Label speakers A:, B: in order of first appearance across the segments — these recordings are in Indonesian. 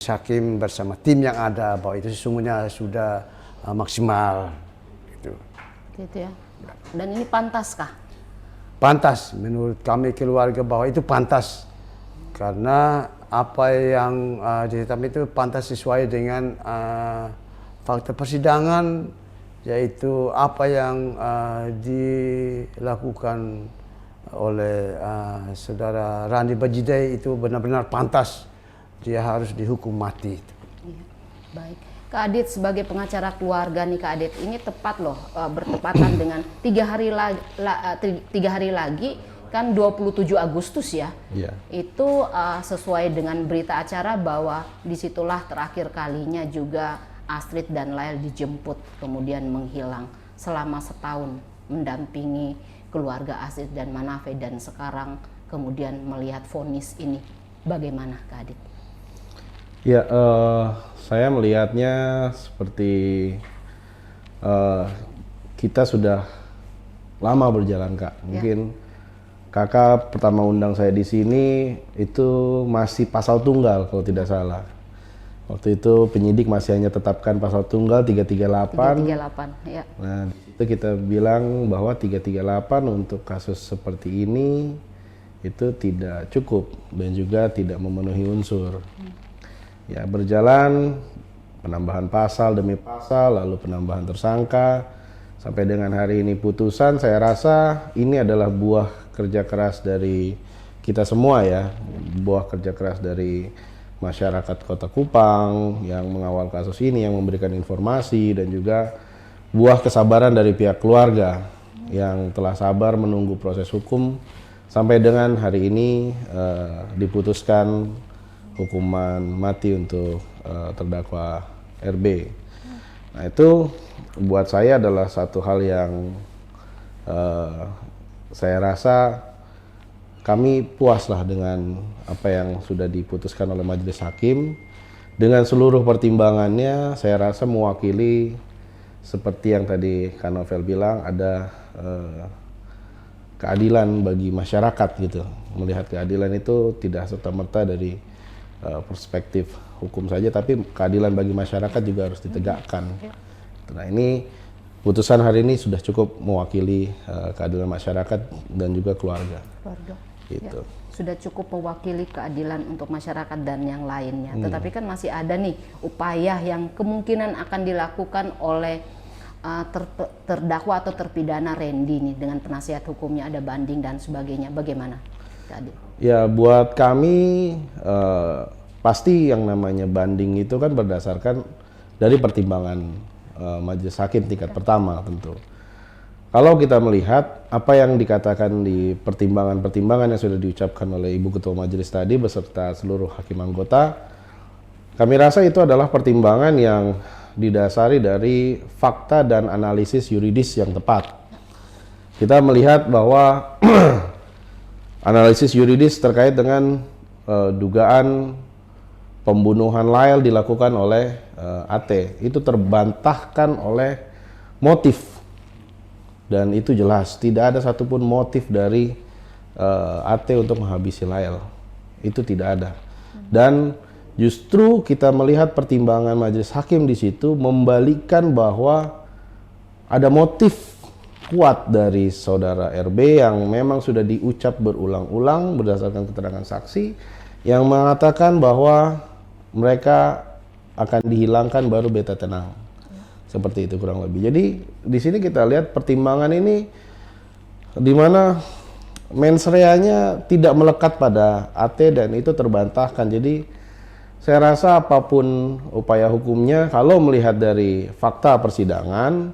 A: Hakim bersama tim yang ada bahwa itu sesungguhnya sudah maksimal gitu.
B: Gitu ya. Dan ini pantaskah?
A: Pantas menurut kami keluarga bahwa itu pantas karena apa yang ditetapkan itu pantas sesuai dengan fakta persidangan, yaitu apa yang dilakukan oleh saudara Randi Bajidai itu benar-benar pantas. Dia harus dihukum mati.
B: Iya. Baik, Kak Adit sebagai pengacara keluarga nih Kak Adit, ini tepat loh bertepatan dengan 3 hari lagi kan 27 Agustus ya.
C: Yeah.
B: Itu sesuai dengan berita acara bahwa disitulah terakhir kalinya juga Astrid dan Lael dijemput kemudian menghilang selama setahun mendampingi keluarga Astrid dan Manafe, dan sekarang kemudian melihat vonis ini, bagaimana Kak Adit?
C: Ya, saya melihatnya seperti kita sudah lama berjalan, Kak. Mungkin Kakak pertama undang saya di sini itu masih pasal tunggal kalau tidak salah. Waktu itu penyidik masih hanya tetapkan pasal tunggal 338.
B: 338, ya.
C: Nah, di situ kita bilang bahwa 338 untuk kasus seperti ini itu tidak cukup dan juga tidak memenuhi unsur. Ya, berjalan penambahan pasal demi pasal, lalu penambahan tersangka, sampai dengan hari ini putusan. Saya rasa ini adalah buah kerja keras dari kita semua ya, buah kerja keras dari masyarakat Kota Kupang yang mengawal kasus ini, yang memberikan informasi, dan juga buah kesabaran dari pihak keluarga yang telah sabar menunggu proses hukum sampai dengan hari ini diputuskan hukuman mati untuk terdakwa RB. Nah, itu buat saya adalah satu hal yang saya rasa kami puaslah dengan apa yang sudah diputuskan oleh majelis hakim. Dengan seluruh pertimbangannya, saya rasa mewakili seperti yang tadi Kak Novel bilang, ada keadilan bagi masyarakat gitu. Melihat keadilan itu tidak serta-merta dari perspektif hukum saja, tapi keadilan bagi masyarakat juga harus ditegakkan. Nah, ini putusan hari ini sudah cukup mewakili keadilan masyarakat dan juga keluarga. Gitu.
B: Ya, sudah cukup mewakili keadilan untuk masyarakat dan yang lainnya. Tetapi kan masih ada nih upaya yang kemungkinan akan dilakukan oleh terdakwa atau terpidana Randy nih, dengan penasihat hukumnya, ada banding dan sebagainya. Bagaimana tadi?
C: Ya, buat kami pasti yang namanya banding itu kan berdasarkan dari pertimbangan majelis hakim tingkat pertama tentu. Kalau kita melihat apa yang dikatakan di pertimbangan-pertimbangan yang sudah diucapkan oleh Ibu Ketua Majelis tadi beserta seluruh hakim anggota, kami rasa itu adalah pertimbangan yang didasari dari fakta dan analisis yuridis yang tepat. Kita melihat bahwa analisis yuridis terkait dengan dugaan pembunuhan Lael dilakukan oleh AT itu terbantahkan oleh motif, dan itu jelas tidak ada satupun motif dari AT untuk menghabisi Lael, itu tidak ada. Dan justru kita melihat pertimbangan majelis hakim di situ membalikkan bahwa ada motif kuat dari saudara RB yang memang sudah diucap berulang-ulang berdasarkan keterangan saksi yang mengatakan bahwa mereka akan dihilangkan baru beta tenang. Seperti itu kurang lebih. Jadi di sini kita lihat pertimbangan ini di mana mens reanya tidak melekat pada AT dan itu terbantahkan. Jadi saya rasa apapun upaya hukumnya, kalau melihat dari fakta persidangan,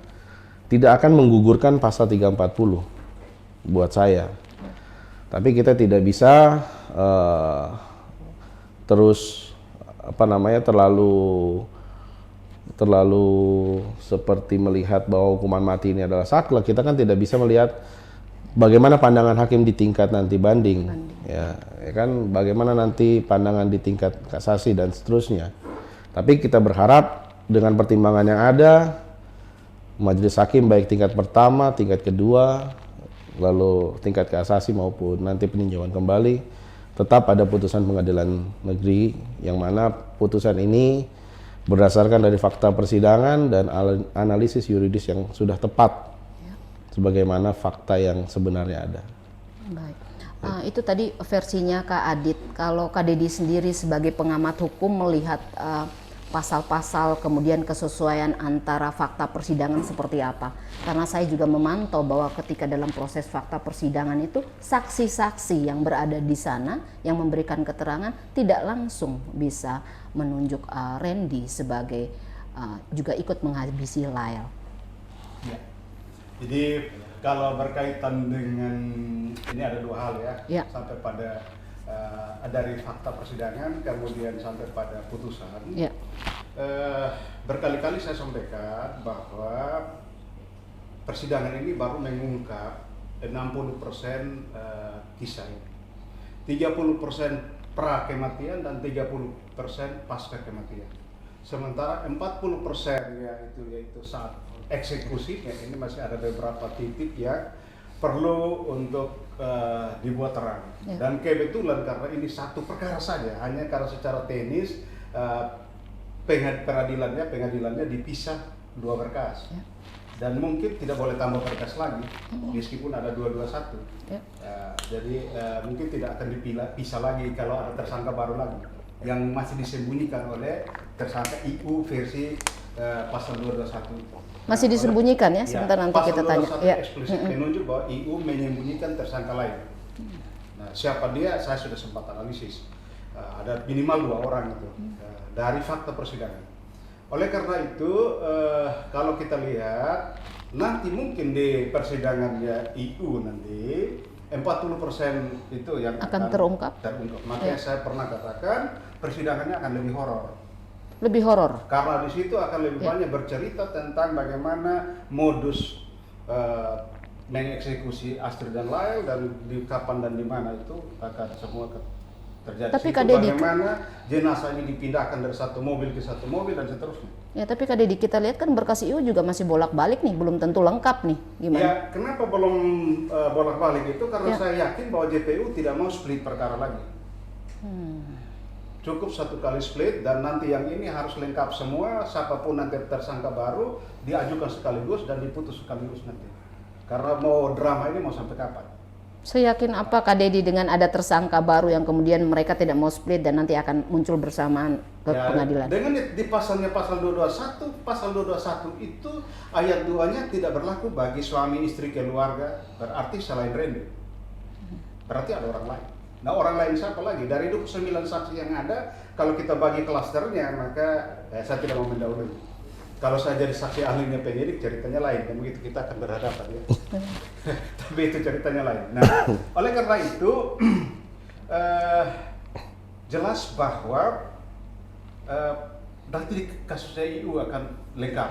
C: tidak akan menggugurkan pasal 340 buat saya. Tapi kita tidak bisa terus terlalu seperti melihat bahwa hukuman mati ini adalah saklek. Kita kan tidak bisa melihat bagaimana pandangan hakim di tingkat nanti banding. Ya kan, bagaimana nanti pandangan di tingkat kasasi dan seterusnya. Tapi kita berharap dengan pertimbangan yang ada, majelis hakim baik tingkat pertama, tingkat kedua, lalu tingkat kasasi maupun nanti peninjauan kembali, tetap ada putusan pengadilan negeri yang mana putusan ini berdasarkan dari fakta persidangan dan analisis yuridis yang sudah tepat sebagaimana fakta yang sebenarnya ada.
B: Baik. Itu tadi versinya Kak Adit. Kalau Kak Dedi sendiri sebagai pengamat hukum melihat pasal-pasal kemudian kesesuaian antara fakta persidangan seperti apa? Karena saya juga memantau bahwa ketika dalam proses fakta persidangan itu saksi-saksi yang berada di sana yang memberikan keterangan tidak langsung bisa menunjuk Randy sebagai juga ikut menghabisi Lyle.
D: Ya. Jadi kalau berkaitan dengan ini ada dua hal ya. Sampai pada dari fakta persidangan kemudian sampai pada putusan. Berkali-kali saya sampaikan bahwa persidangan ini baru mengungkap 60% kisah ini. 30% pra kematian dan 30% pasca kematian. Sementara 40% yaitu saat eksekusinya ini masih ada beberapa titik yang perlu untuk dibuat terang. Dan kebetulan karena ini satu perkara saja, hanya karena secara teknis pengadilannya dipisah dua berkas. Dan mungkin tidak boleh tambah berkas lagi meskipun ada 221. Jadi mungkin tidak akan dipisah lagi kalau ada tersangka baru lagi yang masih disembunyikan oleh tersangka IU versi pasal 221.
B: Masih disembunyikan ya, sebentar nanti kita tanya.
D: Pasal 221 eksplisit menunjuk bahwa IU menyembunyikan tersangka lain. Nah, siapa dia? Saya sudah sempat analisis. Ada minimal 2 orang itu dari fakta persidangan. Oleh karena itu, kalau kita lihat nanti mungkin di persidangannya IU nanti 40% itu yang
B: akan terungkap.
D: Makanya saya pernah katakan persidangannya akan lebih horor.
B: Lebih horor.
D: Karena di situ akan lebih banyak bercerita tentang bagaimana modus mengeksekusi Astrid dan Lyle dan di kapan dan di mana itu akan semua terjadi.
B: Tapi
D: situ bagaimana jenazah ini dipindahkan dari satu mobil ke satu mobil dan seterusnya.
B: Ya, tapi Kak Dedi, kita lihat kan berkas IU juga masih bolak-balik nih, belum tentu lengkap nih. Gimana?
D: Ya, kenapa belum bolak-balik itu? Karena saya yakin bahwa JPU tidak mau split perkara lagi. Cukup satu kali split dan nanti yang ini harus lengkap semua, siapapun nanti tersangka baru diajukan sekaligus dan diputus sekaligus nanti. Karena mau drama ini mau sampai kapan?
B: Saya yakin apa Kak Dedi dengan ada tersangka baru yang kemudian mereka tidak mau split dan nanti akan muncul bersamaan ke pengadilan.
D: Dengan di pasalnya pasal 221 itu ayat 2-nya tidak berlaku bagi suami, istri, keluarga, berarti selain Randy. Berarti ada orang lain. Nah, orang lain siapa lagi? Dari 29 saksi yang ada, kalau kita bagi klasternya, maka saya tidak mau mendahului. Kalau saya jadi saksi ahlinya penyidik, ceritanya lain. Dan begitu kita akan berhadapan ya. Tapi itu ceritanya lain. Nah, oleh karena itu, jelas bahwa nanti kasus EU akan lengkap.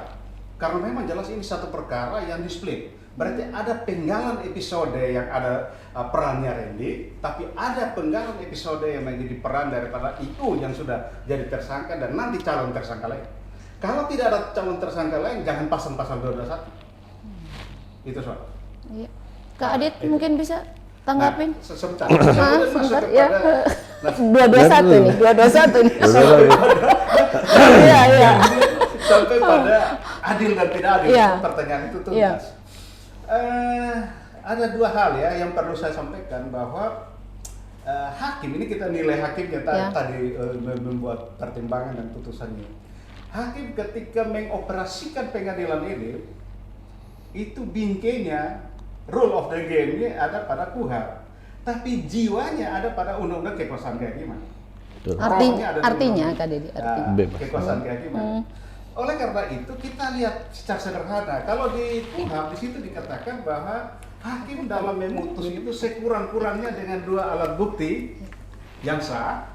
D: Karena memang jelas ini satu perkara yang di-split. Berarti ada penggalan episode yang ada perannya Randy, tapi ada penggalan episode yang menjadi peran daripada IU yang sudah jadi tersangka dan nanti calon tersangka lain. Kalau tidak ada calon tersangka lain, jangan pasang pasal 221. Itu soal.
B: Iya. Kak Adit mungkin bisa tanggapin?
D: Sebentar.
B: Sebentar ya. 221 nih, 221 nih. Iya.
D: Sampai pada adil dan tidak adil, pertanyaan itu tuntas. Ada dua hal ya yang perlu saya sampaikan bahwa hakim ini kita nilai hakimnya tadi membuat pertimbangan dan putusannya. Hakim ketika mengoperasikan pengadilan ini itu bingkainya rule of the game-nya ada pada KUHP, tapi jiwanya ada pada undang-undang kekuasaan kehakiman.
B: Artinya Kak Dedi,
D: kekuasaan kehakiman. Oleh karena itu kita lihat secara sederhana, kalau di KUHP di situ dikatakan bahwa hakim dalam memutus itu sekurang-kurangnya dengan 2 alat bukti yang sah,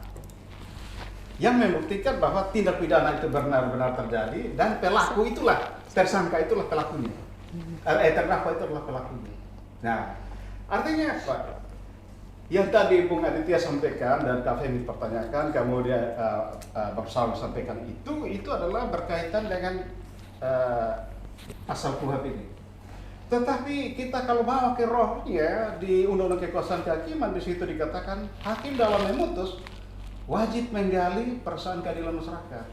D: yang membuktikan bahwa tindak pidana itu benar-benar terjadi dan pelaku itulah, tersangka itulah pelakunya, terdakwa itulah pelakunya. Nah, artinya apa? Yang tadi Bung Aditya sampaikan dan Kak Femi pertanyakan, kemudian Bang Saul sampaikan itu adalah berkaitan dengan pasal KUHP ini. Tetapi kita kalau bawa ke rohnya di Undang-Undang Kekuasaan Kehakiman, di situ dikatakan hakim dalam memutus wajib menggali perasaan keadilan masyarakat.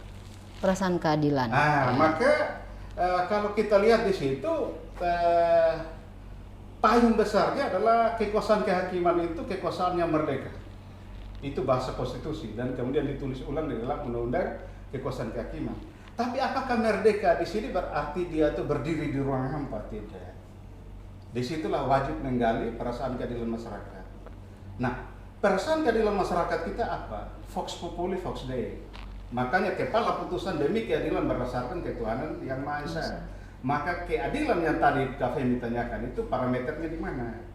B: Perasaan keadilan.
D: Nah, maka kalau kita lihat di situ payung besarnya adalah kekuasaan kehakiman itu kekuasaan yang merdeka. Itu bahasa konstitusi dan kemudian ditulis ulang di dalam Undang-Undang Kekuasaan Kehakiman. Tapi apakah merdeka di sini berarti dia itu berdiri di ruang hampa? Tidak. Disitulah wajib menggali perasaan keadilan masyarakat. Nah, perasaan keadilan masyarakat kita apa? Vox populi, vox dei. Makanya kepala putusan demi keadilan berdasarkan ketuhanan yang Maha Esa. Maka keadilan yang tadi Kafemi tanyakan itu parameternya di mana?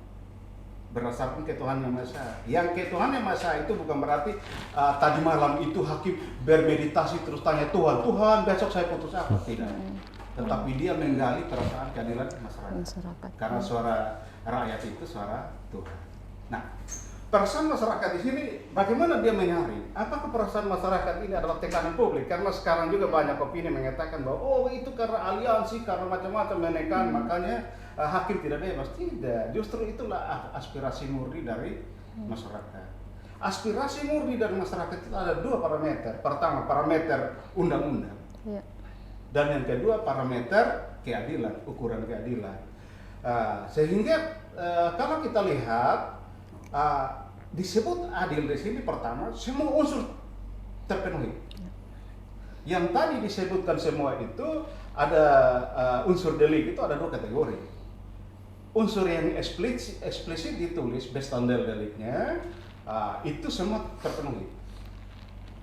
D: Berdasarkan ketuhanan yang Maha Esa. Yang ketuhanan yang Maha Esa itu bukan berarti tadi malam itu hakim bermeditasi terus tanya Tuhan, besok saya putus apa? Tidak. Tetapi dia menggali perasaan keadilan masyarakat. Karena suara rakyat itu suara Tuhan. Nah, perasaan masyarakat di sini bagaimana dia menyaring? Apakah perasaan masyarakat ini adalah tekanan publik? Karena sekarang juga banyak opini mengatakan bahwa oh itu karena aliansi, karena macam-macam menekan, makanya hakim tidak bebas. Tidak, justru itulah aspirasi murni dari masyarakat. Aspirasi murni dari masyarakat itu ada dua parameter. Pertama, parameter undang-undang.
B: Ya.
D: Dan yang kedua parameter keadilan, ukuran keadilan. Sehingga kalau kita lihat disebut adil di sini pertama semua unsur terpenuhi. Yang tadi disebutkan semua itu ada unsur delik itu ada dua kategori. Unsur yang eksplisit ditulis bestandel deliknya itu semua terpenuhi.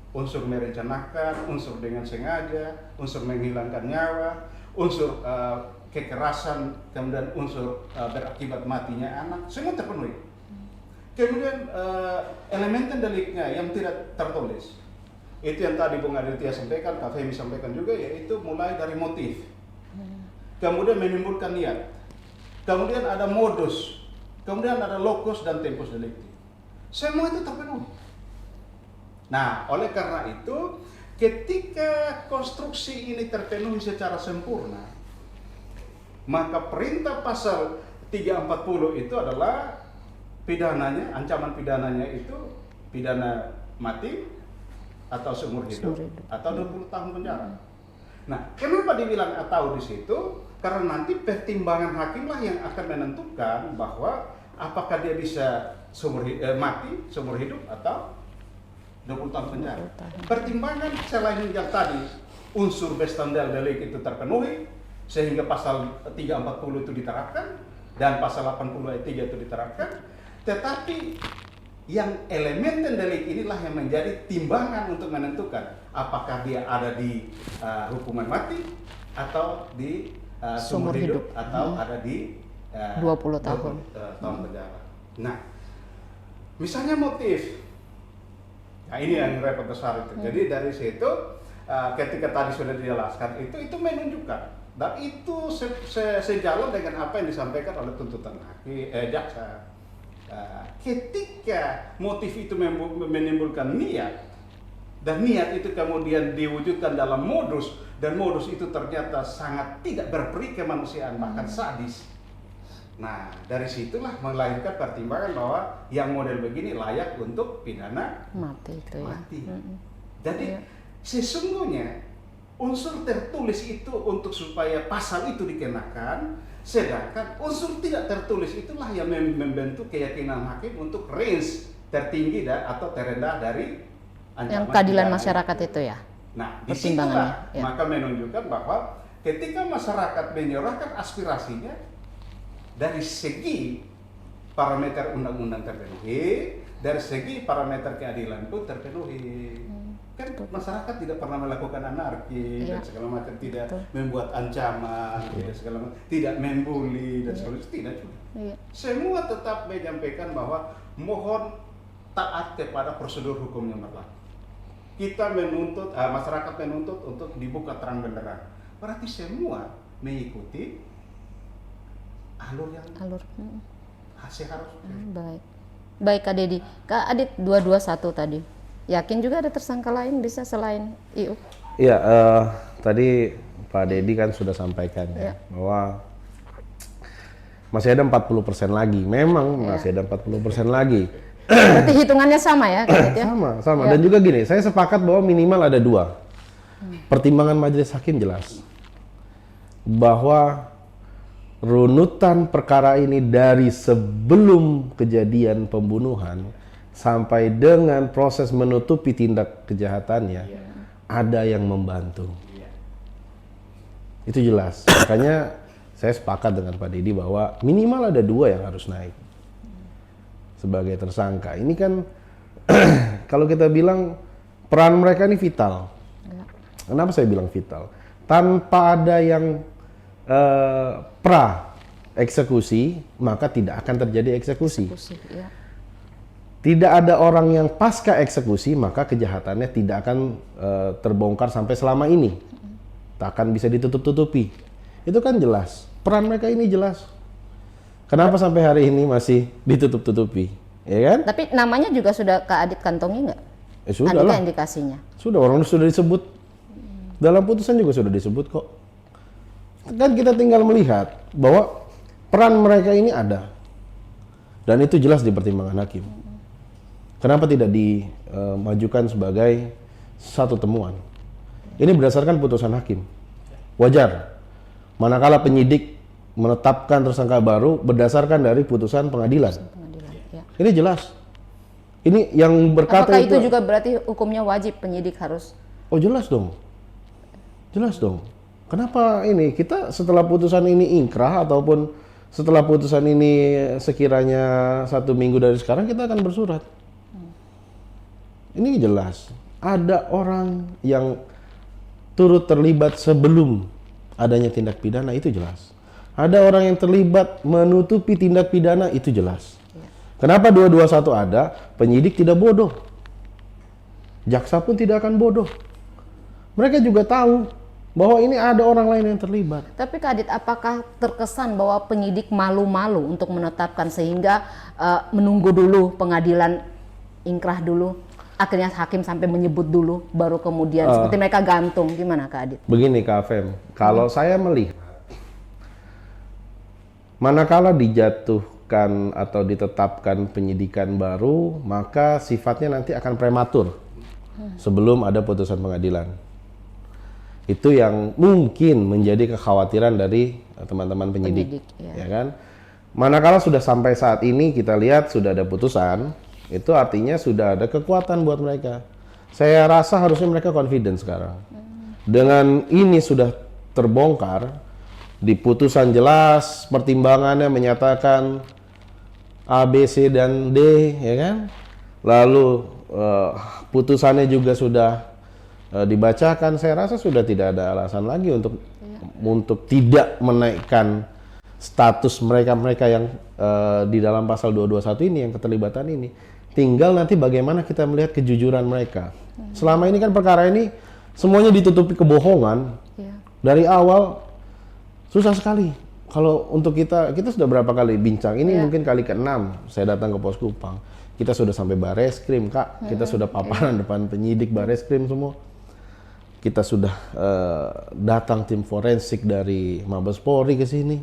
D: Unsur merencanakan, unsur dengan sengaja, unsur menghilangkan nyawa, unsur kekerasan, kemudian unsur berakibat matinya anak, semua terpenuhi. Kemudian elemen deliknya yang tidak tertulis, itu yang tadi Bung Aditya sampaikan, Kak Femi sampaikan juga, yaitu mulai dari motif, kemudian menimbulkan niat, kemudian ada modus, kemudian ada locus dan tempus delicti. Semua itu terpenuhi. Nah, oleh karena itu, ketika konstruksi ini terpenuhi secara sempurna, maka perintah pasal 340 itu adalah pidananya, ancaman pidananya itu pidana mati atau seumur hidup atau 20 tahun penjara. Nah, kenapa dibilang atau di situ? Karena nanti pertimbangan hakimlah yang akan menentukan bahwa apakah dia bisa mati, seumur hidup atau 20 tahun penjara. Pertimbangan selain yang tadi unsur bestandel delik itu terpenuhi sehingga pasal 340 itu diterapkan dan pasal 80 ayat 3 itu diterapkan, tetapi yang elemen delik inilah yang menjadi timbangan untuk menentukan apakah dia ada di hukuman mati atau di seumur hidup atau ada di
B: 20 tahun
D: penjara. Nah, misalnya motif. Nah, ini yang repot besar itu. Jadi dari situ ketika tadi sudah dijelaskan itu menunjukkan dan itu sejalan dengan apa yang disampaikan oleh tuntutan jaksa. Ketika motif itu menimbulkan niat dan niat itu kemudian diwujudkan dalam modus dan modus itu ternyata sangat tidak berperi kemanusiaan bahkan sadis. Nah, dari situlah melahirkan pertimbangan bahwa yang model begini layak untuk pidana
B: mati itu ya.
D: Mati. Jadi sesungguhnya unsur tertulis itu untuk supaya pasal itu dikenakan, sedangkan unsur tidak tertulis itulah yang membentuk keyakinan hakim untuk range tertinggi atau terendah dari ancaman
B: yang keadilan
D: pidana
B: masyarakat itu ya.
D: Nah, disitulah
B: ya.
D: maka menunjukkan bahwa ketika masyarakat menyerahkan aspirasinya dari segi parameter undang-undang terpenuhi, dari segi parameter keadilan pun terpenuhi. Kan masyarakat tidak pernah melakukan anarki dan segala macam, tidak membuat ancaman, tidak membuli dan sebagainya, tidak juga. Semua tetap menyampaikan bahwa mohon taat kepada prosedur hukum yang berlaku. Kita menuntut, masyarakat menuntut untuk dibuka terang benderang. Berarti semua mengikuti alur seharusnya.
B: Baik Kak Dedi. Kak Adit 221 tadi. Yakin juga ada tersangka lain bisa selain IU?
C: Iya, tadi Pak Dedi kan sudah sampaikan ya bahwa masih ada 40% lagi. Memang masih ada 40% lagi.
B: Berarti hitungannya sama ya, Kadit ya?
C: Sama. Dan juga gini, saya sepakat bahwa minimal ada 2. Pertimbangan majelis hakim jelas bahwa runutan perkara ini dari sebelum kejadian pembunuhan sampai dengan proses menutupi tindak kejahatannya ada yang membantu. Itu jelas. Makanya saya sepakat dengan Pak Didi bahwa minimal ada 2 yang harus naik sebagai tersangka. Ini kan kalau kita bilang peran mereka ini vital. Kenapa saya bilang vital? Tanpa ada yang pra eksekusi, maka tidak akan terjadi eksekusi.
B: Ya.
C: Tidak ada orang yang pasca eksekusi, maka kejahatannya tidak akan terbongkar sampai selama ini. Tak akan bisa ditutup-tutupi. Itu kan jelas. Peran mereka ini jelas. Kenapa sampai hari ini masih ditutup-tutupi? Ya kan?
B: Tapi namanya juga sudah Kak Adit kantongi nggak?
C: Sudah
B: Ada
C: lah.
B: indikasinya?
C: Sudah, orang sudah disebut. Dalam putusan juga sudah disebut kok. Kan kita tinggal melihat bahwa peran mereka ini ada. Dan itu jelas di pertimbangan hakim. Kenapa tidak dimajukan sebagai satu temuan? Ini berdasarkan putusan hakim. Wajar. Manakala penyidik menetapkan tersangka baru berdasarkan dari putusan pengadilan.
B: Ya.
C: Ini jelas. Ini yang berkata
B: Apakah itu juga berarti hukumnya wajib penyidik harus?
C: Oh jelas dong. Jelas dong. Kenapa ini kita setelah putusan ini ingkrah ataupun setelah putusan ini sekiranya 1 minggu dari sekarang kita akan bersurat. Ini jelas. Ada orang yang turut terlibat sebelum adanya tindak pidana, itu jelas. Ada orang yang terlibat menutupi tindak pidana, itu jelas. Kenapa 221 ada? Penyidik tidak bodoh. Jaksa pun tidak akan bodoh. Mereka juga tahu bahwa ini ada orang lain yang terlibat.
B: Tapi Kak Adit, apakah terkesan bahwa penyidik malu-malu untuk menetapkan sehingga menunggu dulu pengadilan ingkrah dulu, akhirnya hakim sampai menyebut dulu, baru kemudian seperti mereka gantung, gimana Kak Adit?
C: Begini Kak Fem, kalau saya melihat manakala dijatuhkan atau ditetapkan penyidikan baru, maka sifatnya nanti akan prematur sebelum ada putusan pengadilan. Itu yang mungkin menjadi kekhawatiran dari teman-teman penyidik, ya kan? Manakala sudah sampai saat ini kita lihat sudah ada putusan, itu artinya sudah ada kekuatan buat mereka. Saya rasa harusnya mereka confident sekarang. Dengan ini sudah terbongkar, di putusan jelas pertimbangannya menyatakan A, B, C, dan D, ya kan? Lalu putusannya juga sudah dibacakan, saya rasa sudah tidak ada alasan lagi untuk tidak menaikkan status mereka yang di dalam pasal 221 ini, yang keterlibatan ini. Tinggal nanti bagaimana kita melihat kejujuran mereka. Selama ini kan perkara ini semuanya ditutupi kebohongan. Dari awal susah sekali. Kalau untuk kita sudah berapa kali bincang, ini mungkin kali ke-6 saya datang ke Pos Kupang. Kita sudah sampai Bareskrim, Kak. Kita sudah paparan depan penyidik Bareskrim semua. Kita sudah datang tim forensik dari Mabes Polri ke sini.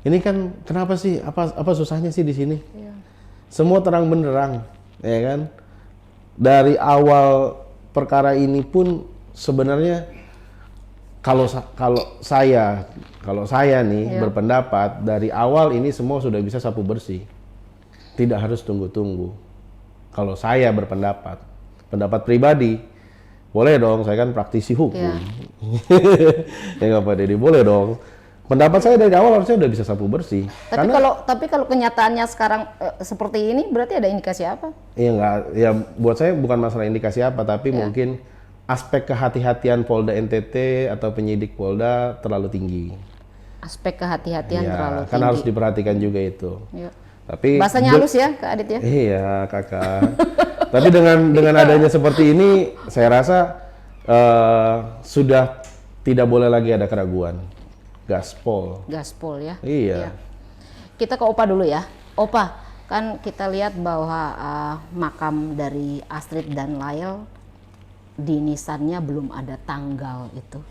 C: Ini kan kenapa sih? Apa susahnya sih di sini? Semua terang benderang, ya kan? Dari awal perkara ini pun sebenarnya kalau saya nih berpendapat dari awal ini semua sudah bisa sapu bersih. Tidak harus tunggu-tunggu. Kalau saya berpendapat, pendapat pribadi, boleh dong, saya kan praktisi hukum. Ya nggak Pak Deddy, boleh dong. Pendapat saya dari awal harusnya udah bisa sapu bersih.
B: Tapi kalau kenyataannya sekarang seperti ini, berarti ada indikasi apa?
C: Iya nggak, ya buat saya bukan masalah indikasi apa, tapi mungkin aspek kehati-hatian Polda NTT atau penyidik Polda terlalu tinggi.
B: Aspek kehati-hatian terlalu tinggi.
C: Kan harus diperhatikan juga itu. Tapi
B: bahasanya halus ya, Kak Adit ya?
C: Iya, Kakak. Tapi dengan adanya seperti ini, saya rasa sudah tidak boleh lagi ada keraguan. Gaspol
B: ya.
C: Iya.
B: Kita ke Opa dulu ya. Opa, kan kita lihat bahwa makam dari Astrid dan Lyle di nisannya belum ada tanggal itu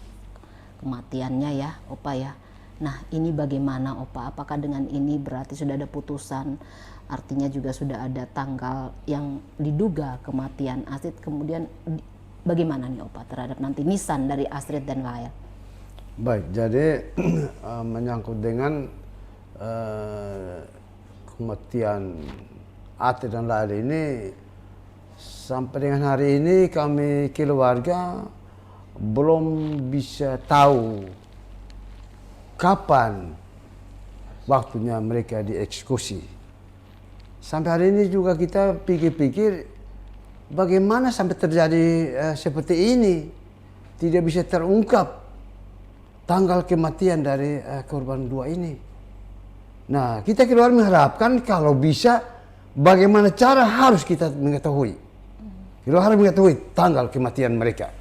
B: kematiannya ya, Opa ya. Nah, ini bagaimana Opa? Apakah dengan ini berarti sudah ada putusan? Artinya juga sudah ada tanggal yang diduga kematian Astrid. Kemudian bagaimana nih Opa terhadap nanti nisan dari Astrid dan Lael?
A: Baik, jadi menyangkut dengan kematian Astrid dan Lael ini, sampai dengan hari ini kami keluarga belum bisa tahu kapan waktunya mereka dieksekusi. Sampai hari ini juga kita pikir-pikir bagaimana sampai terjadi seperti ini. Tidak bisa terungkap tanggal kematian dari korban dua ini. Nah, kita keluar mengharapkan kalau bisa bagaimana cara harus kita mengetahui. Kita harus mengetahui tanggal kematian mereka.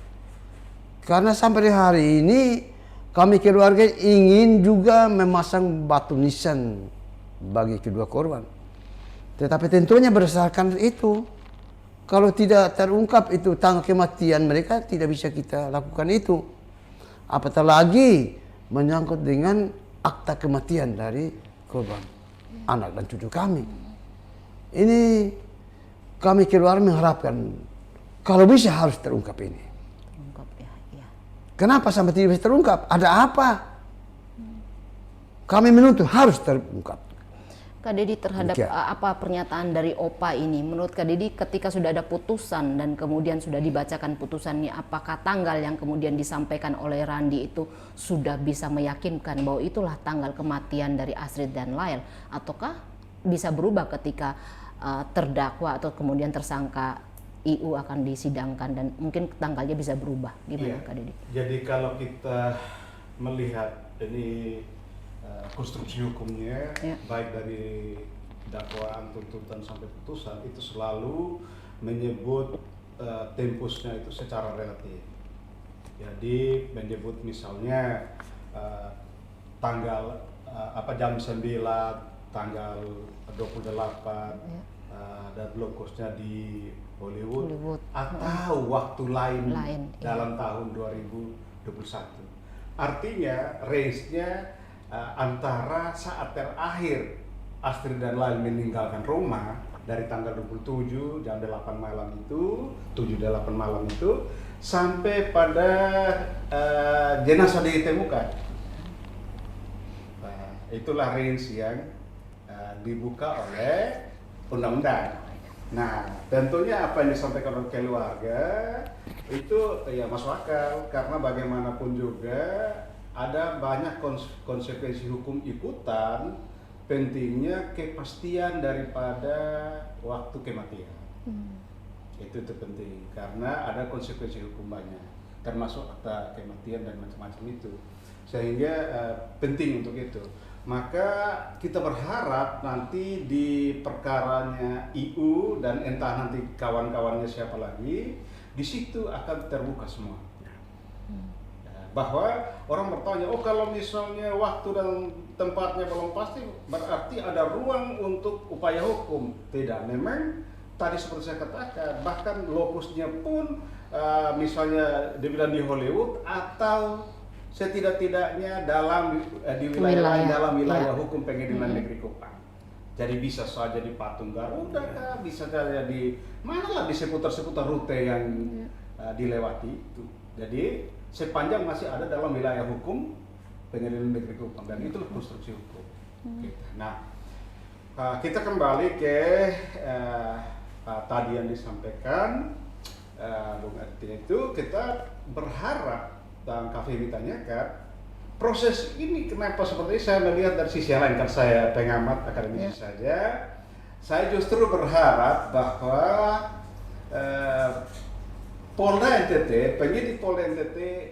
A: Karena sampai hari ini kami keluarga ingin juga memasang batu nisan bagi kedua korban. Tetapi tentunya berdasarkan itu, kalau tidak terungkap itu tanggal kematian mereka, tidak bisa kita lakukan itu. Apatah lagi menyangkut dengan akta kematian dari korban, anak dan cucu kami. Ini kami keluarga mengharapkan kalau bisa harus terungkap ini. Kenapa sampai tidak bisa terungkap? Ada apa? Kami menuntut harus terungkap.
B: Kak Dedi, terhadap apa pernyataan dari Opa ini? Menurut Kak Dedi, ketika sudah ada putusan dan kemudian sudah dibacakan putusannya, apakah tanggal yang kemudian disampaikan oleh Randi itu sudah bisa meyakinkan bahwa itulah tanggal kematian dari Astrid dan Lael? Ataukah bisa berubah ketika terdakwa atau kemudian tersangka IU akan disidangkan dan mungkin tanggalnya bisa berubah? Gimana Kak Dedi?
D: Jadi kalau kita melihat ini konstruksi hukumnya, baik dari dakwaan, tuntutan sampai putusan, itu selalu menyebut tempusnya itu secara relatif. Jadi menyebut misalnya tanggal jam 9, tanggal 28 dan lokusnya di Hollywood atau waktu lain dalam tahun 2021. Artinya range-nya antara saat terakhir Astrid dan Lael meninggalkan Roma dari tanggal 27 jam 8 malam itu, 7-8 malam itu, sampai pada jenazah ditemukan. Nah, itulah range yang dibuka oleh undang-undang. Nah, tentunya apa yang disampaikan oleh keluarga itu ya masuk akal, karena bagaimanapun juga ada banyak konsekuensi hukum ikutan. Pentingnya kepastian daripada waktu kematian. Itu penting karena ada konsekuensi hukum banyak, termasuk akta kematian dan macam-macam itu, sehingga penting untuk itu. Maka kita berharap nanti di perkaranya IU dan entah nanti kawan-kawannya siapa lagi, di situ akan terbuka semua. Bahwa orang bertanya, oh kalau misalnya waktu dan tempatnya belum pasti, berarti ada ruang untuk upaya hukum. Tidak, memang tadi seperti saya katakan, bahkan lokusnya pun misalnya dibilang di Hollywood atau setidak-tidaknya di wilayah lain dalam wilayah hukum Pengadilan Negeri Kupang. Jadi bisa saja di Patung Garuda, bisa saja di mana lah, di seputar-seputar rute yang dilewati itu. Jadi sepanjang masih ada dalam wilayah hukum Pengadilan Negeri Kupang, dan itulah konstruksi hukum. Nah, kita kembali ke tadi yang disampaikan Bung Arti itu, kita berharap dan Kak Feby tanyakan proses ini kenapa seperti ini. Saya melihat dari sisi lain, kan saya pengamat akademisi saja. Saya justru berharap bahwa Polda NTT, penyidik Polda NTT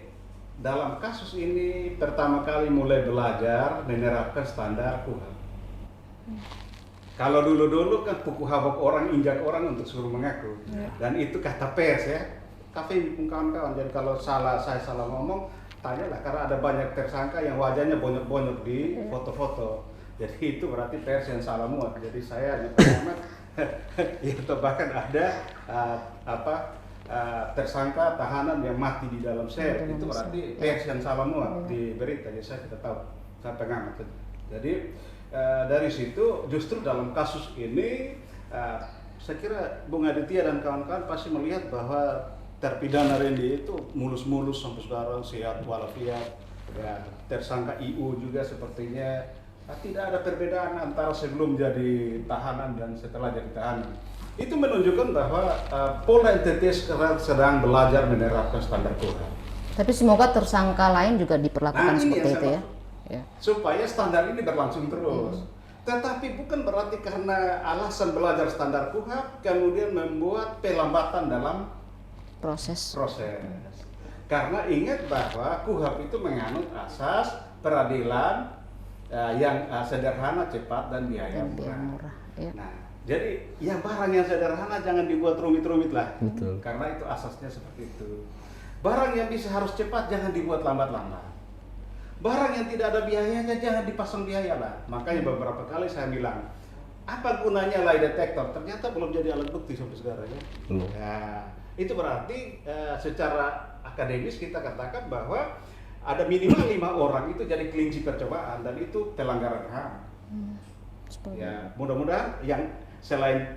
D: dalam kasus ini pertama kali mulai belajar menerapkan standar KUHP. Kalau dulu-dulu kan pukul habok orang, injak orang untuk suruh mengaku, dan itu kata pers ya. Kafe pun kawan-kawan, jadi kalau saya salah ngomong, tanyalah, karena ada banyak tersangka yang wajahnya bonyok-bonyok di foto-foto. Jadi itu berarti pers yang salah muat. Jadi saya hanya pengamat, itu bahkan ada tersangka tahanan yang mati di dalam sel, itu berarti pers yang salah muat di berita. Jadi saya tidak tahu pengamat. Jadi dari situ justru dalam kasus ini saya kira Bung Aditya dan kawan-kawan pasti melihat bahwa terpidana Randy itu mulus-mulus sampai sekarang sehat walafiat. Ya, tersangka IU juga sepertinya tidak ada perbedaan antara sebelum jadi tahanan dan setelah jadi tahanan. Itu menunjukkan bahwa Polda NTT sekarang sedang belajar menerapkan standar KUHP.
B: Tapi semoga tersangka lain juga diperlakukan
D: Nah, ini
B: seperti
D: yang
B: itu
D: saya
B: ya. Ya.
D: Supaya standar ini berlangsung terus. Tetapi bukan berarti karena alasan belajar standar KUHP kemudian membuat pelambatan dalam
B: Proses.
D: Karena ingat bahwa KUHP itu menganut asas peradilan yang sederhana, cepat, dan biaya murah.
B: Ya.
D: Nah, jadi yang barang yang sederhana jangan dibuat rumit-rumit lah.
C: Betul.
D: Karena itu asasnya seperti itu. Barang yang bisa harus cepat jangan dibuat lambat-lambat. Barang yang tidak ada biayanya jangan dipasang biaya lah. Makanya beberapa kali saya bilang, apa gunanya lie detector? Ternyata belum jadi alat bukti sampai sekarang ya.
C: Belum.
D: Ya, itu berarti secara akademis kita katakan bahwa ada minimal 5 orang itu jadi kelinci percobaan dan itu pelanggaran HAM. Ya, mudah-mudahan yang selain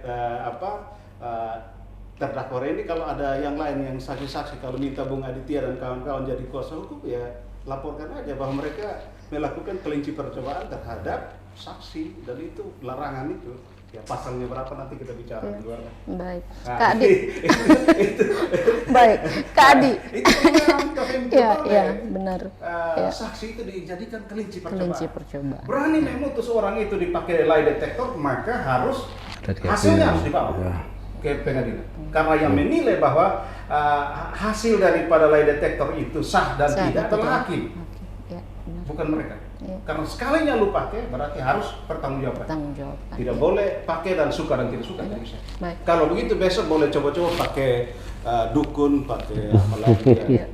D: terdakwa ini kalau ada yang lain yang saksi-saksi, kalau minta Bung Aditya dan kawan-kawan jadi kuasa hukum ya laporkan aja bahwa mereka melakukan kelinci percobaan terhadap saksi dan itu larangan itu. Ya pasalnya berapa nanti kita bicara di luar.
B: Baik.
D: Nah,
B: Kak Adi.
D: itu.
B: Baik. Kak Adi.
D: Itu
B: Iya, benar. Ya.
D: Saksi itu dijadikan kelinci percobaan.
B: Kelinci percobaan.
D: Berani memutus orang itu dipakai lie detector, maka harus
C: Ada
D: hasilnya
C: keyakinan.
D: harus dibawa
C: Ya.
D: ke pengadilan. Karena yang menilai bahwa hasil daripada lie detector itu sah dan
B: Sah,
D: tidak
B: betul.
D: adalah hakim,
B: Ya, benar.
D: bukan mereka.
B: Ya.
D: Karena sekalinya lu pakai berarti harus bertanggung jawab.
B: Tanggung jawab.
D: Tidak boleh pakai dan suka dan tidak suka. Tidak bisa.
B: Baik.
D: Kalau begitu besok boleh coba-coba pakai dukun, pakai apa lagi ya.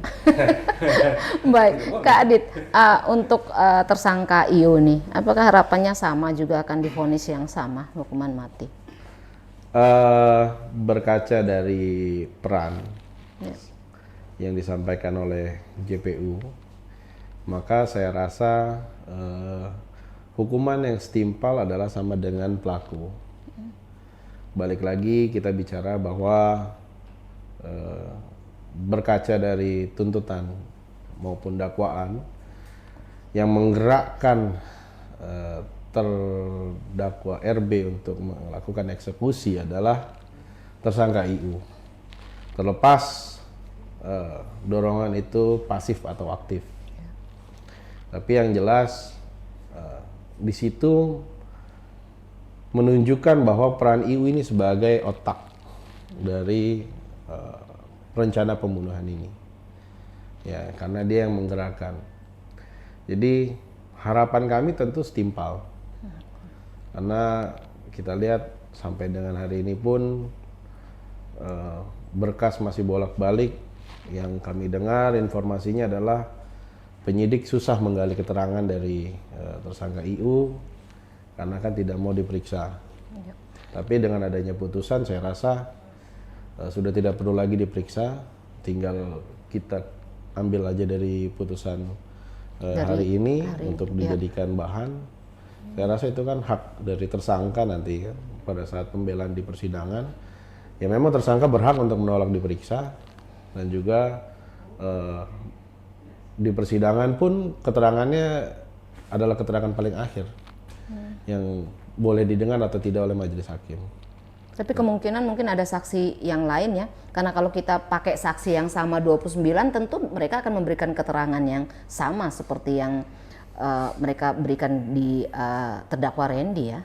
B: Baik, Kak Adit, untuk tersangka IU nih, apakah harapannya sama juga akan divonis yang sama, hukuman mati?
C: Berkaca dari peran
B: Ya.
C: yang disampaikan oleh JPU, maka saya rasa hukuman yang setimpal adalah sama dengan pelaku. Balik lagi kita bicara bahwa berkaca dari tuntutan maupun dakwaan yang menggerakkan terdakwa RB untuk melakukan eksekusi adalah tersangka IU. Terlepas dorongan itu pasif atau aktif. Tapi yang jelas di situ menunjukkan bahwa peran IU ini sebagai otak dari rencana pembunuhan ini. Ya, karena dia yang menggerakkan. Jadi harapan kami tentu setimpal. Karena kita lihat sampai dengan hari ini pun berkas masih bolak-balik. Yang kami dengar informasinya adalah penyidik susah menggali keterangan dari tersangka IU karena kan tidak mau diperiksa.
B: Ya.
C: Tapi dengan adanya putusan saya rasa sudah tidak perlu lagi diperiksa, tinggal kita ambil aja dari putusan hari ini untuk dijadikan bahan. Saya rasa itu kan hak dari tersangka nanti kan pada saat pembelaan di persidangan. Ya memang tersangka berhak untuk menolak diperiksa dan juga di persidangan pun keterangannya adalah keterangan paling akhir yang boleh didengar atau tidak oleh majelis hakim.
B: Tapi kemungkinan mungkin ada saksi yang lain ya, karena kalau kita pakai saksi yang sama 29 tentu mereka akan memberikan keterangan yang sama seperti yang mereka berikan di terdakwa Randy ya.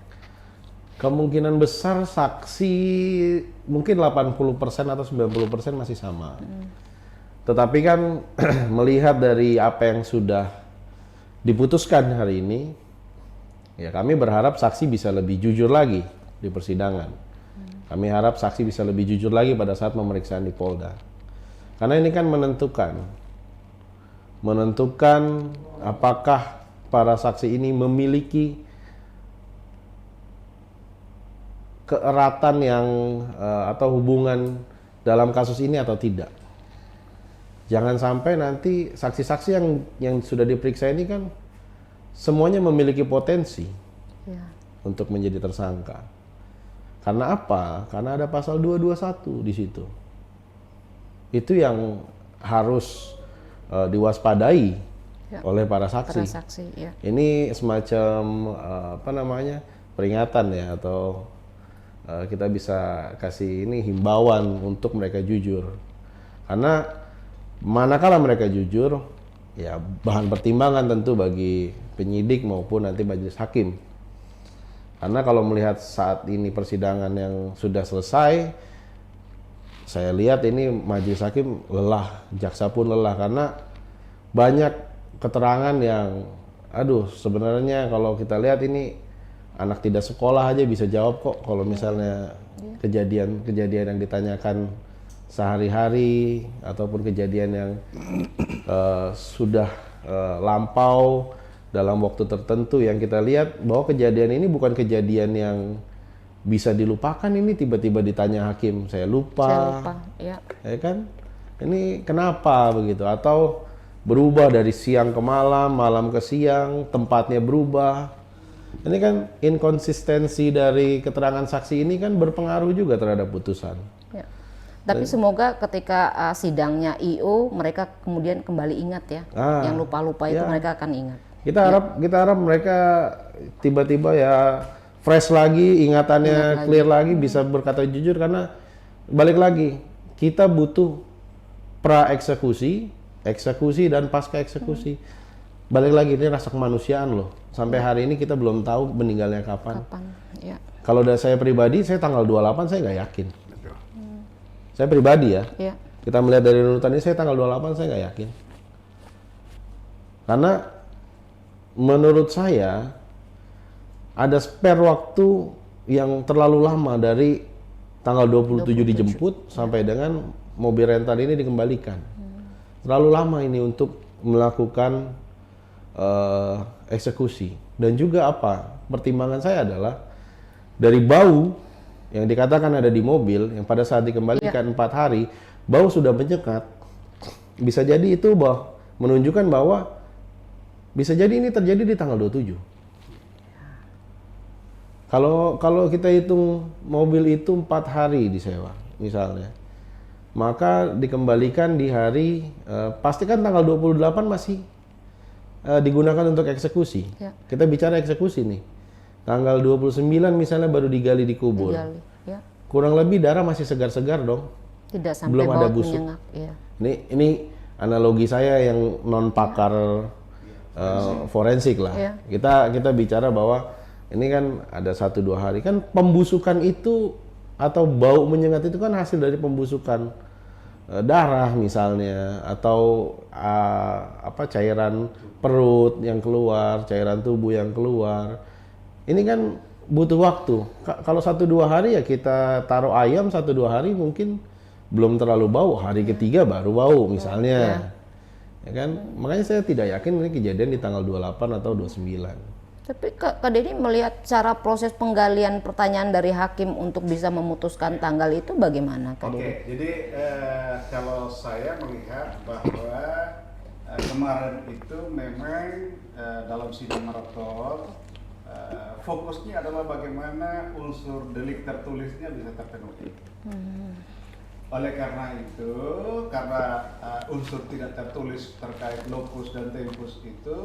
C: Kemungkinan besar saksi mungkin 80% atau 90% masih sama. Tetapi kan melihat dari apa yang sudah diputuskan hari ini, ya kami berharap saksi bisa lebih jujur lagi di persidangan. Kami harap saksi bisa lebih jujur lagi pada saat pemeriksaan di Polda. Karena ini kan menentukan apakah para saksi ini memiliki keeratan yang atau hubungan dalam kasus ini atau tidak. Jangan sampai nanti saksi-saksi yang sudah diperiksa ini kan semuanya memiliki potensi
B: Ya.
C: untuk menjadi tersangka. Karena apa? Karena ada pasal 221 di situ. Itu yang harus diwaspadai
B: Ya.
C: oleh para saksi.
B: Para saksi, ya.
C: Ini semacam apa namanya, peringatan ya, atau kita bisa kasih ini himbauan untuk mereka jujur. Karena manakala mereka jujur, ya bahan pertimbangan tentu bagi penyidik maupun nanti majelis hakim. Karena kalau melihat saat ini persidangan yang sudah selesai, saya lihat ini majelis hakim lelah, jaksa pun lelah, karena banyak keterangan yang, aduh, sebenarnya kalau kita lihat ini anak tidak sekolah aja bisa jawab kok kalau misalnya kejadian-kejadian yang ditanyakan sehari-hari ataupun kejadian yang sudah lampau dalam waktu tertentu, yang kita lihat bahwa kejadian ini bukan kejadian yang bisa dilupakan. Ini tiba-tiba ditanya hakim, saya lupa,
B: Ya.
C: ya kan? Ini kenapa begitu? Atau berubah dari siang ke malam, malam ke siang, tempatnya berubah. Ini kan inkonsistensi dari keterangan saksi ini kan berpengaruh juga terhadap putusan.
B: Ya. Tapi semoga ketika sidangnya IO mereka kemudian kembali ingat ya. Yang lupa-lupa itu mereka akan ingat.
C: Kita harap mereka tiba-tiba ya fresh lagi, ingatannya clear lagi, bisa berkata jujur. Karena balik lagi, kita butuh pra eksekusi, eksekusi dan pasca eksekusi. Balik lagi, ini rasa kemanusiaan loh. Sampai hari ini kita belum tahu meninggalnya kapan.
B: Ya.
C: Kalau dari saya pribadi, saya tanggal 28 saya nggak yakin. Saya pribadi ya.
B: Ya.
C: Kita melihat dari runutan ini, saya tanggal 28 saya nggak yakin. Karena menurut saya ada spare waktu yang terlalu lama dari tanggal 27 dijemput sampai dengan mobil rental ini dikembalikan. Terlalu lama ini untuk melakukan eksekusi. Dan juga apa? Pertimbangan saya adalah dari bau yang dikatakan ada di mobil yang pada saat dikembalikan 4 hari, bau sudah menyekat. Bisa jadi itu menunjukkan bahwa bisa jadi ini terjadi di tanggal 27. Kalau kita hitung mobil itu 4 hari disewa misalnya, maka dikembalikan di hari pastikan tanggal 28 masih digunakan untuk eksekusi.
B: Ya.
C: Kita bicara eksekusi nih. Tanggal 29 misalnya baru digali, dikubur.
B: Ya.
C: Kurang lebih darah masih segar-segar dong.
B: Tidak sampai
C: Belum ada
B: bau
C: busuk.
B: menyengat. Ya.
C: Ini analogi saya yang non pakar forensik lah.
B: Ya.
C: Kita bicara bahwa ini kan ada 1-2 hari, kan pembusukan itu atau bau menyengat itu kan hasil dari pembusukan darah misalnya, atau cairan perut yang keluar, cairan tubuh yang keluar. Ini kan butuh waktu. Kalau 1-2 hari ya kita taruh ayam 1-2 hari mungkin belum terlalu bau. Hari ketiga baru bau misalnya. Ya kan? Makanya saya tidak yakin ini kejadian di tanggal 28 atau 29.
B: Tapi Kak Denny melihat cara proses penggalian pertanyaan dari hakim untuk bisa memutuskan tanggal itu bagaimana Kak Denny?
D: Oke, jadi kalau saya melihat bahwa kemarin itu memang dalam sidang maraton fokusnya adalah bagaimana unsur delik tertulisnya bisa terpenuhi. Oleh karena itu, karena unsur tidak tertulis terkait lokus dan tempus itu,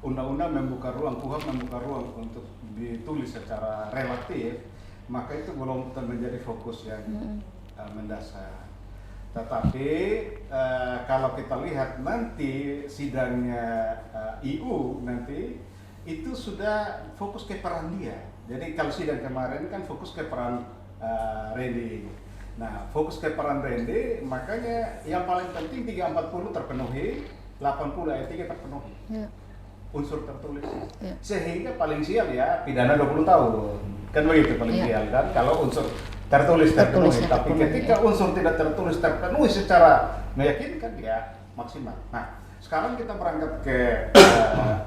D: undang-undang membuka ruang, KUHP membuka ruang untuk ditulis secara relatif, maka itu belum menjadi fokus yang mendasar. Tetapi kalau kita lihat nanti sidangnya IU nanti, itu sudah fokus ke peran dia. Jadi kalau sidang kemarin kan fokus ke peran Randy. Nah, fokus ke peran Randy, makanya yang paling penting 340 terpenuhi, 80 ayat 3 terpenuhi.
B: Ya.
D: Unsur tertulis.
B: Ya.
D: Sehingga paling sial ya pidana 20 tahun. Kan begitu paling
B: Ya.
D: sial kan kalau unsur tertulis terpenuhi.
B: Tertulisnya
D: Tapi
B: terpenuhi,
D: ketika unsur tidak tertulis terpenuhi secara meyakinkan ya maksimal. Nah, sekarang kita berangkat ke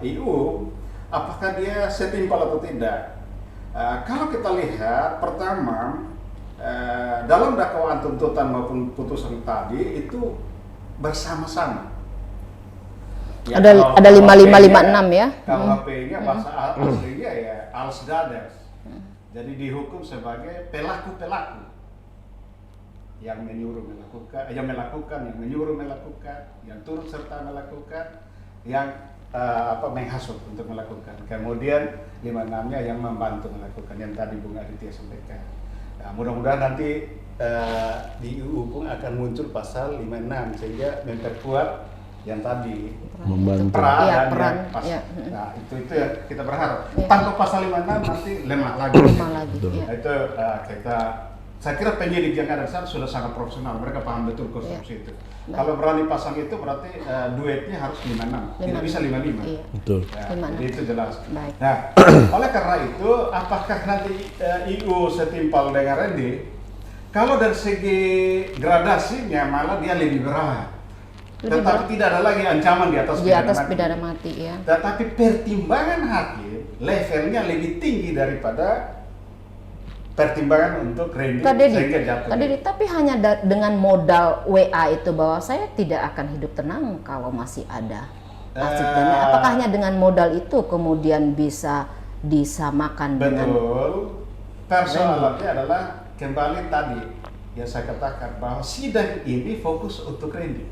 D: IU, apakah dia setimpal atau tidak? Kalau kita lihat pertama dalam dakwaan tuntutan maupun putusan tadi itu bersama-sama. Ya,
B: Ada 5556 ya.
D: KUHP-nya bahasa aslinya ya Alsdader. Jadi dihukum sebagai pelaku-pelaku yang menyuruh melakukan, yang menyuruh melakukan, yang turut serta melakukan, yang menghasut untuk melakukan. Kemudian 56-nya yang membantu melakukan, yang tadi Bung Aditya sampaikan. Nah, mudah-mudahan nanti di UU pun akan muncul pasal 56 sehingga memperkuat yang tadi
C: Membantu.
B: Iya,
D: peran
B: peran,
D: yang pas.
B: iya.
D: Nah, itu yang kita berharap.
B: Iya.
D: Tanpa pasal 56 nanti lemah lagi.
B: Lemah lagi, iya.
D: Nah, itu saya kira penyidik yang ada di sana sudah sangat profesional. Mereka paham betul konstruksi itu.
B: Baik.
D: Kalau berani pasang itu berarti duetnya harus 56, tidak bisa 55.
B: Iya.
C: Betul.
D: Ya,
B: 56.
D: jadi itu jelas.
B: Baik.
D: Nah, oleh karena itu, apakah nanti IU setimpal dengan Randy? Kalau dari segi gradasinya malah dia lebih berat.
B: Lebih
D: Tetapi
B: berat.
D: tidak ada lagi ancaman di atas
B: Di atas
D: mati.
B: pidana mati ya.
D: Tetapi pertimbangan hakim levelnya lebih tinggi daripada pertimbangan untuk Randy
B: Kak Dedi,
D: sehingga jatuh.
B: Kak Dedi, tapi hanya dengan modal WA itu bahwa saya tidak akan hidup tenang kalau masih ada asid dan apakah hanya dengan modal itu kemudian bisa disamakan dengan
D: Betul. Persoalannya adalah kembali tadi yang saya katakan bahwa sidang ini fokus untuk Randy.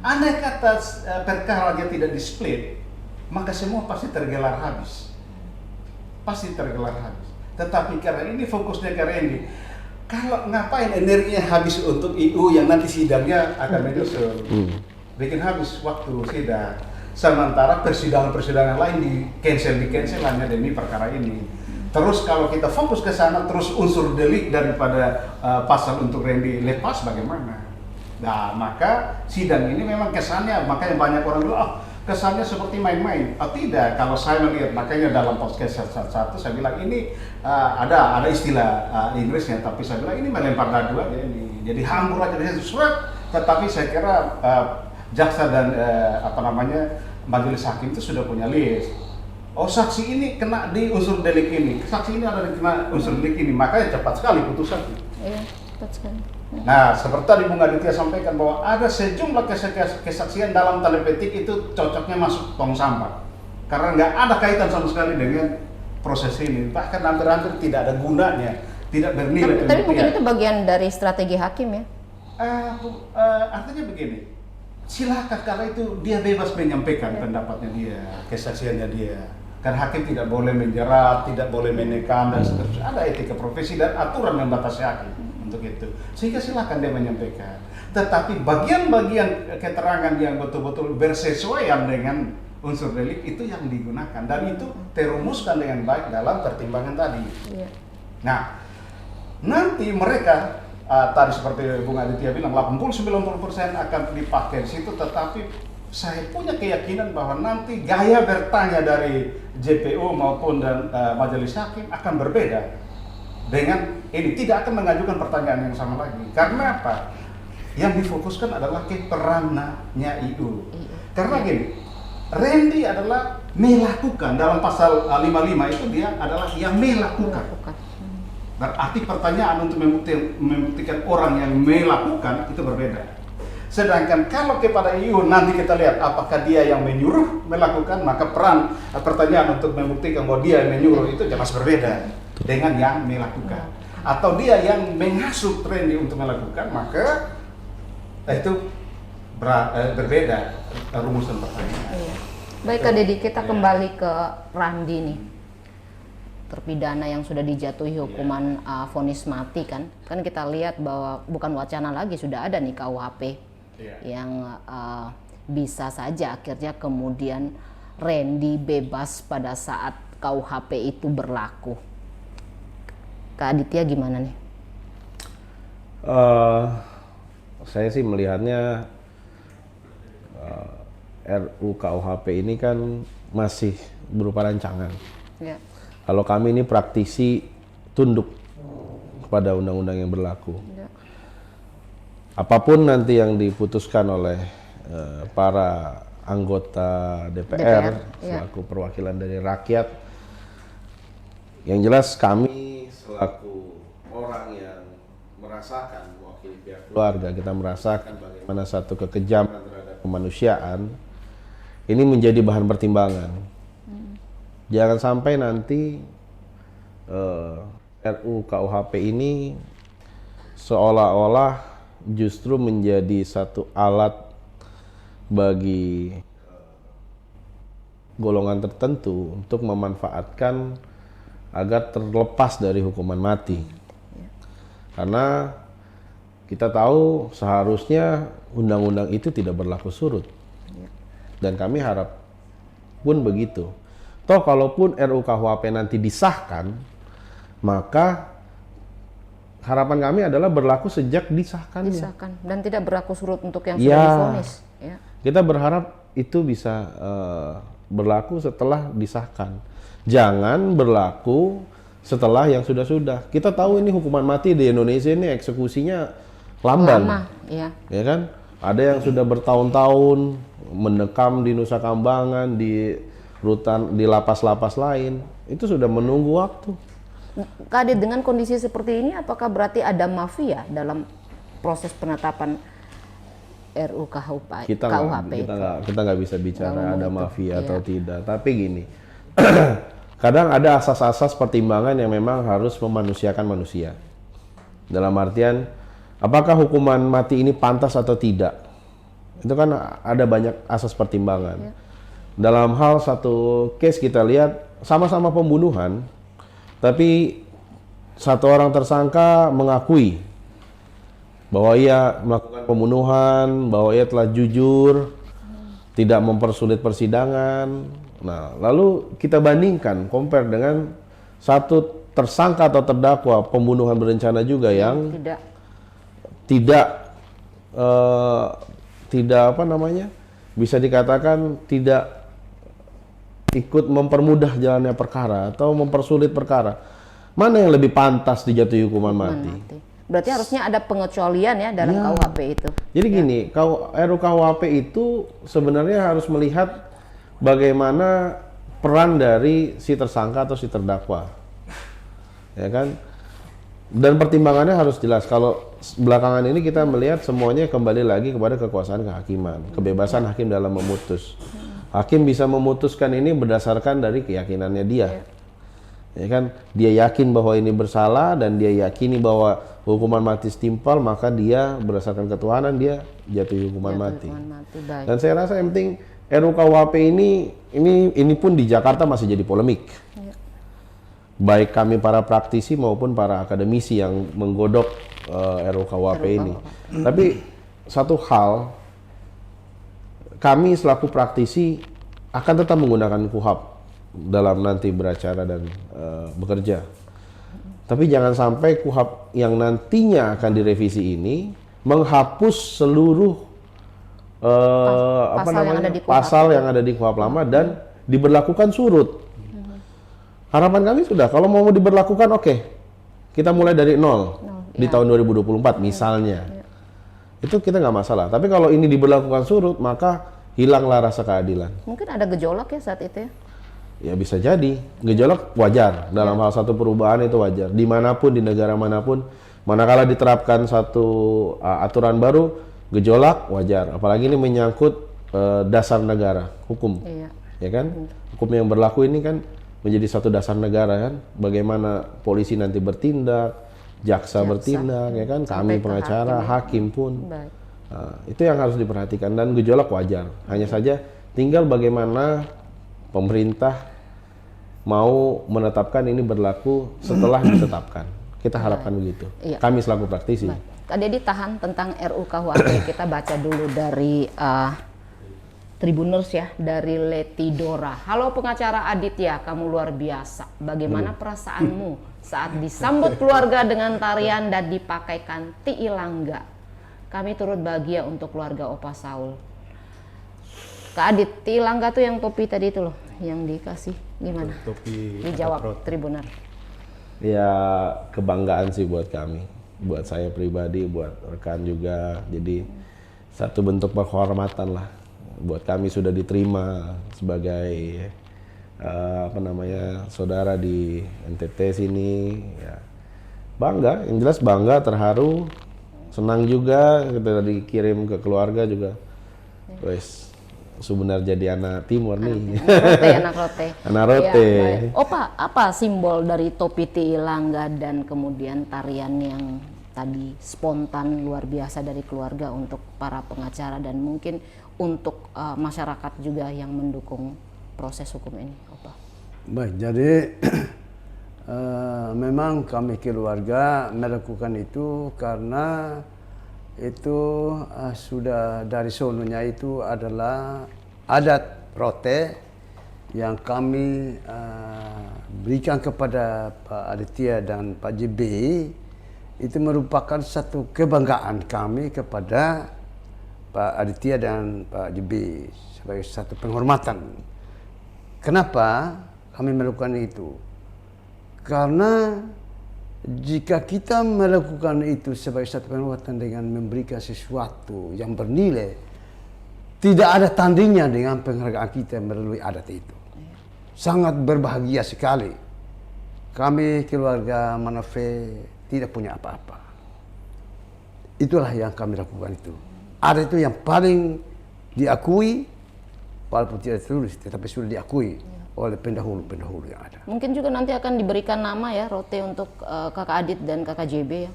D: Andai kata perkaranya tidak di-split, maka semua pasti tergelar habis. Pasti tergelar habis. Tetapi karena ini fokusnya ke Randy, kalau ngapain energinya habis untuk IU yang nanti sidangnya akan menyusul, bikin habis waktu sidang. Sementara persidangan-persidangan lain di cancel hanya demi perkara ini. Terus kalau kita fokus ke sana, terus unsur delik daripada pasal untuk Randy lepas bagaimana? Nah, maka sidang ini memang kesannya, makanya banyak orang bilang, kesannya seperti main-main. Oh tidak, kalau saya melihat, makanya dalam podcast satu saya bilang ini ada istilah Inggrisnya, tapi saya bilang ini melempar dadu aja ini. Jadi hambur aja dari surat, tetapi saya kira jaksa dan majelis hakim itu sudah punya list. Oh saksi ini kena di unsur delik ini, saksi ini ada kena unsur delik ini, makanya cepat sekali putusan.
B: Iya, cepat sekali.
D: Nah, seperti tadi Bung Aditya sampaikan bahwa ada sejumlah kesaksian dalam tanda petik itu cocoknya masuk tong sampah. Karena nggak ada kaitan sama sekali dengan proses ini. Bahkan hampir-hampir tidak ada gunanya, tidak bernilai.
B: Tapi mungkin itu bagian dari strategi hakim ya?
D: Artinya begini, silakan karena itu dia bebas menyampaikan pendapatnya dia, kesaksiannya dia. Karena hakim tidak boleh menjerat, tidak boleh menekan dan seterusnya. Ada etika profesi dan aturan yang membatasi hakim untuk itu. Sehingga silakan dia menyampaikan. Tetapi bagian-bagian keterangan yang betul-betul bersesuaian dengan unsur delik itu yang digunakan dan itu terumuskan dengan baik dalam pertimbangan tadi.
B: Iya.
D: Nah, nanti mereka tadi seperti Bung Aditya bilang 80-90% akan dipakai di situ, tetapi saya punya keyakinan bahwa nanti gaya bertanya dari JPO maupun dan majelis hakim akan berbeda dengan ini, tidak akan mengajukan pertanyaan yang sama lagi. Karena apa? Yang difokuskan adalah keperanannya IU. Karena gini, Randy adalah melakukan dalam pasal 55 itu dia adalah yang melakukan. Berarti pertanyaan untuk membuktikan orang yang melakukan itu berbeda. Sedangkan kalau kepada IU nanti kita lihat apakah dia yang menyuruh melakukan, maka pertanyaan untuk membuktikan bahwa dia yang menyuruh itu jelas berbeda dengan yang melakukan. Atau dia yang menghasut Randy untuk melakukan, maka itu berbeda rumusan pertanyaan.
B: Iya. Baik Kak Dedi, kita kembali ke Randi nih. Terpidana yang sudah dijatuhi hukuman vonis mati kan kita lihat bahwa bukan wacana lagi, sudah ada nih KUHP yang bisa saja akhirnya kemudian Randy bebas pada saat KUHP itu berlaku. Kak Aditya gimana nih?
C: Saya sih melihatnya RUU KUHP ini kan masih berupa rancangan.
B: Ya.
C: Kalau kami ini praktisi tunduk pada undang-undang yang berlaku.
B: Ya.
C: Apapun nanti yang diputuskan oleh para anggota DPR selaku perwakilan dari rakyat, yang jelas kami selaku orang yang merasakan mewakili pihak keluarga, kita merasakan bagaimana satu kekejaman terhadap kemanusiaan ini menjadi bahan pertimbangan. Jangan sampai nanti RUU KUHP ini seolah-olah justru menjadi satu alat bagi golongan tertentu untuk memanfaatkan agar terlepas dari hukuman mati. Karena kita tahu seharusnya undang-undang itu tidak berlaku surut. Dan kami harap pun begitu. Toh kalaupun RUU KUHP nanti disahkan, maka harapan kami adalah berlaku sejak disahkannya.
B: Disahkan dan tidak berlaku surut untuk yang
C: Ya.
B: sudah divonis. Ya.
C: Kita berharap itu bisa berlaku setelah disahkan. Jangan berlaku setelah yang sudah-sudah. Kita tahu ini hukuman mati di Indonesia ini eksekusinya lamban.
B: Lama, ya.
C: Ya kan? Ada yang sudah bertahun-tahun mendekam di Nusa Kambangan, di rutan, di lapas-lapas lain. Itu sudah menunggu waktu.
B: Kak Adit, dengan kondisi seperti ini apakah berarti ada mafia dalam proses penetapan RUU KUHP
C: Kita nggak bisa bicara ada mafia atau tidak. Tapi gini, kadang ada asas-asas pertimbangan yang memang harus memanusiakan manusia. Dalam artian, apakah hukuman mati ini pantas atau tidak? Itu kan ada banyak asas pertimbangan. Dalam hal satu case kita lihat sama-sama pembunuhan, tapi satu orang tersangka mengakui bahwa ia melakukan pembunuhan, bahwa ia telah jujur, tidak mempersulit persidangan. Nah, lalu kita bandingkan, compare dengan satu tersangka atau terdakwa pembunuhan berencana juga yang tidak apa namanya, bisa dikatakan tidak ikut mempermudah jalannya perkara atau mempersulit perkara. Mana yang lebih pantas dijatuhi hukuman mati?
B: Berarti harusnya ada pengecualian ya dalam KUHP itu.
C: Jadi gini, RUU KUHP itu sebenarnya harus melihat bagaimana peran dari si tersangka atau si terdakwa, ya kan? Dan pertimbangannya harus jelas. Kalau belakangan ini kita melihat semuanya kembali lagi kepada kekuasaan kehakiman, kebebasan hakim dalam memutus. Hakim bisa memutuskan ini berdasarkan dari keyakinannya dia. Ya kan, dia yakin bahwa ini bersalah dan dia yakini bahwa hukuman mati setimpal, maka dia berdasarkan ketuhanan dia jatuhi hukuman mati.
B: Baik.
C: Dan saya rasa yang penting RUU KUHP ini pun di Jakarta masih jadi polemik. Baik kami para praktisi maupun para akademisi yang menggodok RUU KUHP ini. Tapi satu hal, kami selaku praktisi akan tetap menggunakan KUHP dalam nanti beracara dan bekerja. Tapi jangan sampai KUHP yang nantinya akan direvisi ini menghapus seluruh pasal yang ada di KUHP lama dan diberlakukan surut. Harapan kami sudah, kalau mau diberlakukan oke, kita mulai dari nol di tahun 2024 misalnya. Itu kita nggak masalah. Tapi kalau ini diberlakukan surut, maka hilanglah rasa keadilan.
B: Mungkin ada gejolak ya saat itu ya?
C: Ya bisa jadi, gejolak wajar, dalam hal satu perubahan itu wajar, dimanapun, di negara manapun, manakala diterapkan satu aturan baru, gejolak wajar, apalagi ini menyangkut dasar negara, hukum, ya kan, hukum yang berlaku ini kan menjadi satu dasar negara kan, bagaimana polisi nanti bertindak, jaksa bertindak, ya kan, kami pengacara, hakim pun, itu yang harus diperhatikan dan gejolak wajar, hanya saja tinggal bagaimana pemerintah mau menetapkan ini berlaku setelah ditetapkan. Kita harapkan begitu. Iya. Kami selaku praktisi.
B: Kak Dedi tahan tentang RUU KUHP. Kita baca dulu dari Tribuners ya, dari Letidora. Halo pengacara Aditya, kamu luar biasa. Bagaimana perasaanmu saat disambut keluarga dengan tarian dan dipakaikan tiilangga? Kami turut bahagia untuk keluarga Opa Saul. Kak Adit, tiilangga tuh yang topi tadi itu loh, yang dikasih gimana?
D: Topi
B: dijawab Tribuner.
C: Ya kebanggaan sih buat kami, buat saya pribadi, buat rekan juga. Jadi satu bentuk penghormatan lah. Buat kami sudah diterima sebagai saudara di NTT sini. Ya. Bangga, yang jelas bangga, terharu, senang juga. Kita dikirim ke keluarga juga. Wes. sebenarnya jadi anak timur nih.
B: Anak rote.
C: Anak rote.
B: Ya, baik. Opa, apa simbol dari topi Tiilangga dan kemudian tarian yang tadi spontan luar biasa dari keluarga untuk para pengacara dan mungkin untuk masyarakat juga yang mendukung proses hukum ini, Opa?
A: Baik, jadi memang kami keluarga melakukan itu karena itu sudah dari sononya itu adalah adat rote yang kami berikan kepada Pak Aditya dan Pak JB. Itu merupakan satu kebanggaan kami kepada Pak Aditya dan Pak JB sebagai satu penghormatan. Kenapa kami melakukan itu? Karena jika kita melakukan itu sebagai satu penghormatan dengan memberikan sesuatu yang bernilai, tidak ada tandingnya dengan penghargaan kita melalui adat itu. Sangat berbahagia sekali. Kami keluarga Manafe tidak punya apa-apa. Itulah yang kami lakukan itu. Adat itu yang paling diakui, walaupun tidak tertulis, tetapi sudah diakui oleh pendahulu-pendahulu yang ada.
B: Mungkin juga nanti akan diberikan nama ya, rote untuk Kakak Adit dan Kakak JB ya?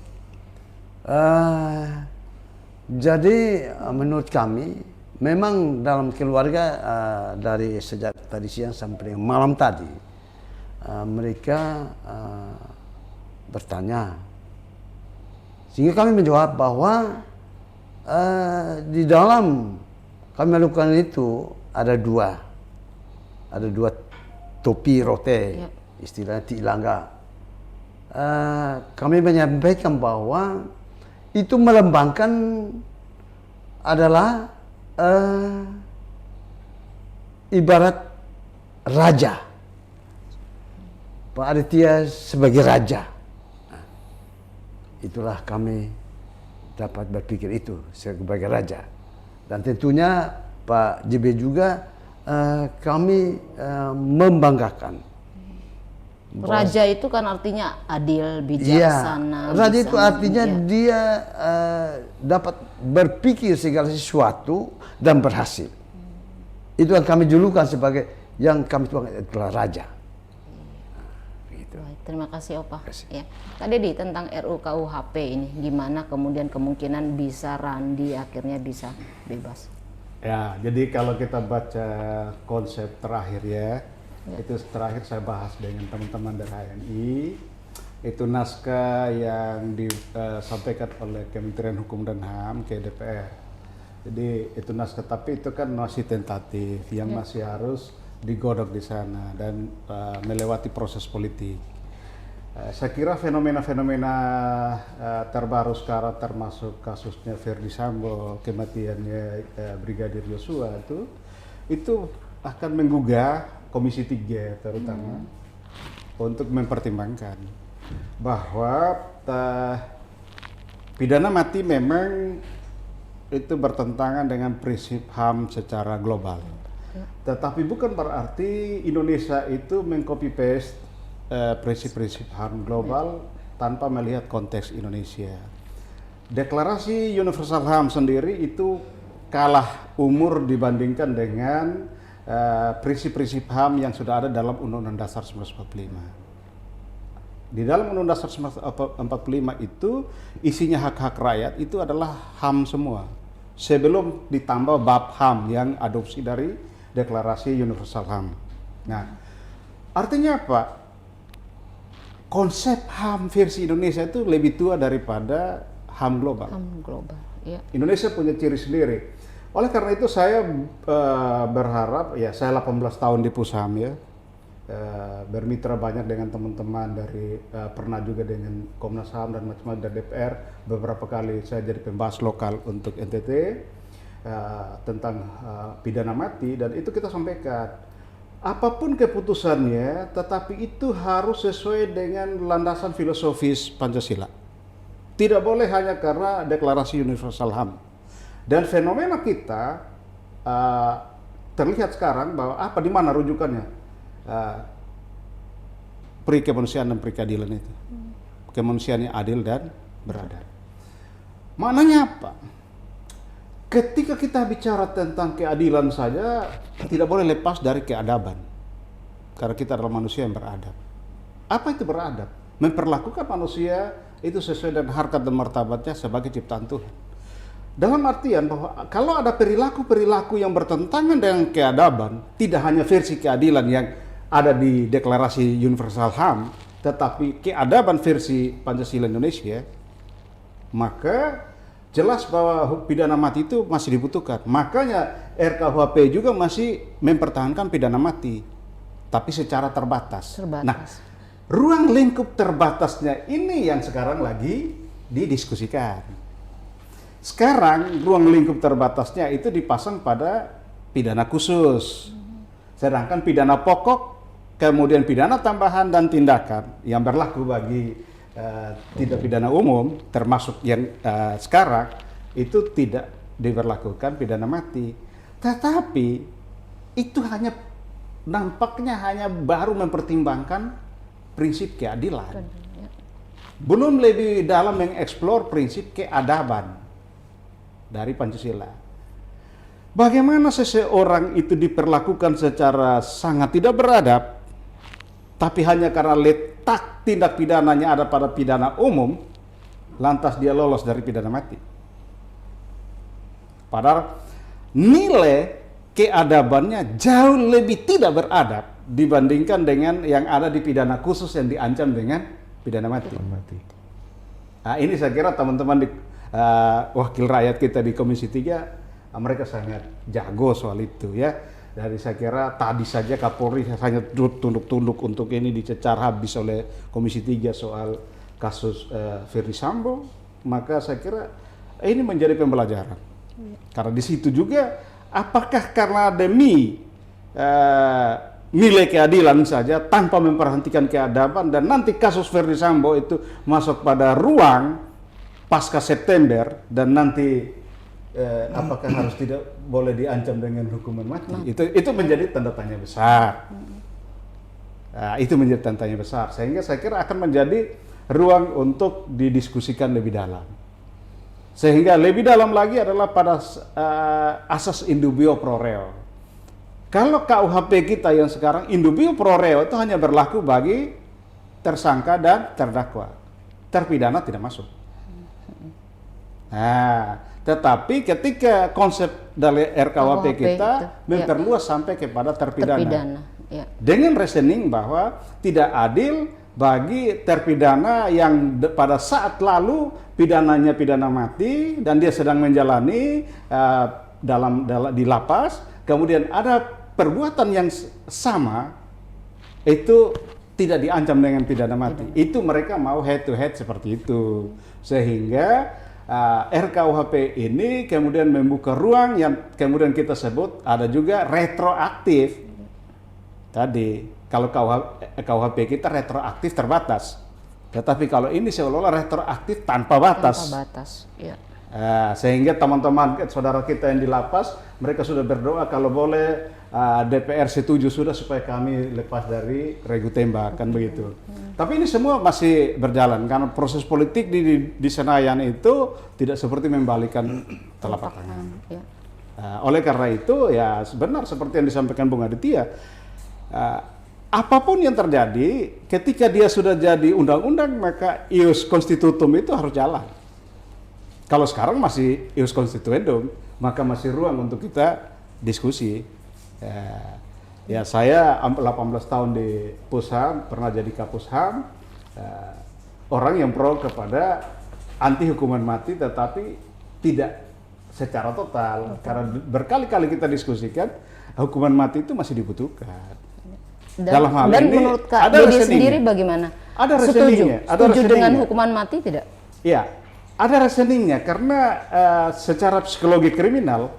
A: Jadi menurut kami, memang dalam keluarga dari sejak tadi siang sampai dengan malam tadi, mereka bertanya. Sehingga kami menjawab bahwa di dalam kami melakukan itu ada dua topi rote, istilahnya Tiilangga. Kami menyampaikan bahwa itu melambangkan adalah ibarat raja. Pak Aditya sebagai raja. Nah, itulah kami dapat berpikir itu sebagai raja. Dan tentunya Pak JB juga kami membanggakan.
B: Raja itu kan artinya adil, bijaksana.
A: Ya, raja itu artinya
B: ya.
A: dia dapat berpikir segala sesuatu dan berhasil. Itu yang kami julukan sebagai yang kami tuangkan itulah raja.
B: Baik, terima kasih Opa.
A: Terima kasih.
B: Ya. Kak Dedi, tentang RUKUHP ini, gimana kemudian kemungkinan bisa Randi akhirnya bisa bebas?
D: Ya, jadi kalau kita baca konsep terakhir ya, itu terakhir saya bahas dengan teman-teman dari HMI, itu naskah yang disampaikan oleh Kementerian Hukum dan HAM ke DPR. Jadi itu naskah, tapi itu kan masih tentatif, yang masih harus digodok di sana dan melewati proses politik. Saya kira fenomena-fenomena terbaru sekarang termasuk kasusnya Verdi Sambo, kematiannya Brigadir Yosua itu akan menggugah Komisi 3 terutama untuk mempertimbangkan bahwa pidana mati memang itu bertentangan dengan prinsip HAM secara global. Tetapi bukan berarti Indonesia itu meng-copy paste prinsip-prinsip HAM global tanpa melihat konteks Indonesia. Deklarasi Universal HAM sendiri itu kalah umur dibandingkan dengan prinsip-prinsip HAM yang sudah ada dalam Undang-Undang Dasar 1945. Di dalam Undang-Undang Dasar 1945 itu isinya hak-hak rakyat itu adalah HAM semua. Sebelum ditambah bab HAM yang adopsi dari Deklarasi Universal HAM. Nah, artinya apa? Konsep HAM versi Indonesia itu lebih tua daripada HAM global.
B: HAM global, ya.
D: Indonesia punya ciri sendiri. Oleh karena itu saya berharap, ya saya 18 tahun di Pusham ya, bermitra banyak dengan teman-teman dari, pernah juga dengan Komnas HAM dan macam-macam dari DPR. Beberapa kali saya jadi pembahas lokal untuk NTT tentang pidana mati, dan itu kita sampaikan. Apapun keputusannya, tetapi itu harus sesuai dengan landasan filosofis Pancasila. Tidak boleh hanya karena Deklarasi Universal HAM. Dan fenomena kita terlihat sekarang bahwa di mana rujukannya? Pri kemanusiaan dan pri keadilan itu. Kemanusiaan yang adil dan beradab. Maknanya apa? ketika kita bicara tentang keadilan saja, tidak boleh lepas dari keadaban. Karena kita adalah manusia yang beradab. Apa itu beradab? Memperlakukan manusia itu sesuai dengan harkat dan martabatnya sebagai ciptaan Tuhan. Dalam artian bahwa kalau ada perilaku-perilaku yang bertentangan dengan keadaban, tidak hanya versi keadilan yang ada di Deklarasi Universal HAM, tetapi keadaban versi Pancasila Indonesia, maka jelas bahwa pidana mati itu masih dibutuhkan. Makanya RKUHP juga masih mempertahankan pidana mati, tapi secara terbatas. Nah, ruang lingkup terbatasnya ini yang sekarang lagi didiskusikan. Sekarang ruang lingkup terbatasnya itu dipasang pada pidana khusus. Sedangkan pidana pokok, kemudian pidana tambahan dan tindakan yang berlaku bagi tindak pidana umum, termasuk yang sekarang, itu tidak diberlakukan pidana mati. Tetapi itu hanya nampaknya hanya baru mempertimbangkan prinsip keadilan. Belum lebih dalam mengeksplor prinsip keadaban dari Pancasila. Bagaimana seseorang itu diperlakukan secara sangat tidak beradab, tapi hanya karena letak tindak pidananya ada pada pidana umum, lantas dia lolos dari pidana mati. Padahal nilai keadabannya jauh lebih tidak beradab dibandingkan dengan yang ada di pidana khusus yang diancam dengan pidana mati. Nah, ini saya kira teman-teman di wakil rakyat kita di Komisi 3, mereka sangat jago soal itu ya. Dari saya kira tadi saja Kapolri hanya tunduk-tunduk untuk ini dicecar habis oleh Komisi 3 soal kasus Ferdy Sambo, maka saya kira ini menjadi pembelajaran. Karena di situ juga apakah karena demi nilai keadilan saja tanpa memperhatikan keadaban, dan nanti kasus Ferdy Sambo itu masuk pada ruang pasca September dan nanti apakah harus tidak boleh diancam dengan hukuman mati? Itu menjadi tanda tanya besar. Nah, itu menjadi tanda tanya besar, sehingga saya kira akan menjadi ruang untuk didiskusikan lebih dalam. Sehingga lebih dalam lagi adalah pada asas indubio pro reo. Kalau KUHP kita yang sekarang indubio pro reo itu hanya berlaku bagi tersangka dan terdakwa, terpidana tidak masuk. Nah, tetapi ketika konsep dari RKUHP kita memperluas sampai kepada terpidana. Dengan reasoning bahwa tidak adil bagi terpidana yang pada saat lalu pidananya pidana mati dan dia sedang menjalani di lapas, kemudian ada perbuatan yang sama itu tidak diancam dengan pidana mati. Itu mereka mau head to head seperti itu, sehingga RKUHP ini kemudian membuka ruang yang kemudian kita sebut ada juga retroaktif. Tadi kalau KUHP kita retroaktif terbatas, tetapi kalau ini seolah-olah retroaktif tanpa batas.
B: Tanpa batas, ya.
D: Sehingga teman-teman saudara kita yang di lapas, mereka sudah berdoa kalau boleh DPR setuju sudah supaya kami lepas dari regu tembak, kan begitu. Tapi ini semua masih berjalan karena proses politik di Senayan itu tidak seperti membalikan telapak tangan.
B: Ya.
D: Oleh karena itu ya benar seperti yang disampaikan Bung Aditya, apapun yang terjadi ketika dia sudah jadi undang-undang maka ius constitutum itu harus jalan. Kalau sekarang masih ius constituendum, maka masih ruang untuk kita diskusi. Ya saya 18 tahun di Pusham, pernah jadi Kapusham, orang yang pro kepada anti hukuman mati, tetapi tidak secara total. Karena berkali-kali kita diskusikan, hukuman mati itu masih dibutuhkan. Dalam hal
B: dan
D: ini,
B: menurut Kak Dedi sendiri bagaimana?
D: Ada
B: reasoningnya. Setuju dengan hukuman mati tidak?
D: Iya, ada reasoningnya karena secara psikologi kriminal,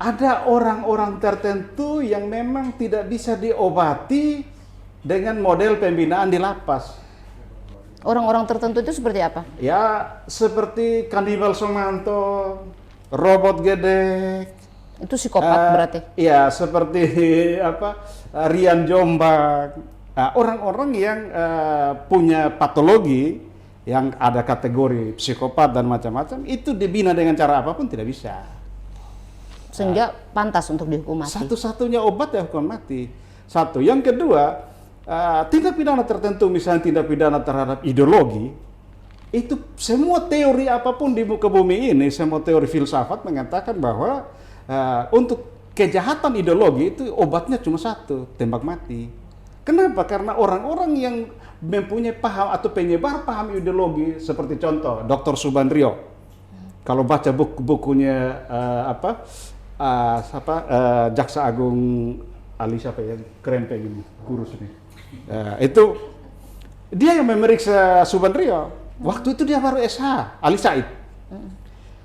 D: ada orang-orang tertentu yang memang tidak bisa diobati dengan model pembinaan di lapas.
B: Orang-orang tertentu itu seperti apa?
D: Ya, seperti Kanibal Somanto, Robot Gedek.
B: Itu psikopat berarti?
D: Ya, seperti Rian Jombang. Orang-orang yang punya patologi yang ada kategori psikopat dan macam-macam, itu dibina dengan cara apapun tidak bisa.
B: sehingga pantas untuk dihukum mati.
D: Satu-satunya obat ya hukuman mati. Satu. Yang kedua, tindak pidana tertentu, misalnya tindak pidana terhadap ideologi, itu semua teori apapun di muka bumi ini, semua teori filsafat mengatakan bahwa untuk kejahatan ideologi itu obatnya cuma satu, tembak mati. Kenapa? Karena orang-orang yang mempunyai paham atau penyebar paham ideologi, seperti contoh Dr. Subandrio. Kalau baca buku-bukunya Jaksa Agung Ali siapa ya, keren pengen kurus ini. Itu dia yang memeriksa Subandrio. Waktu itu dia baru SH, Ali Said.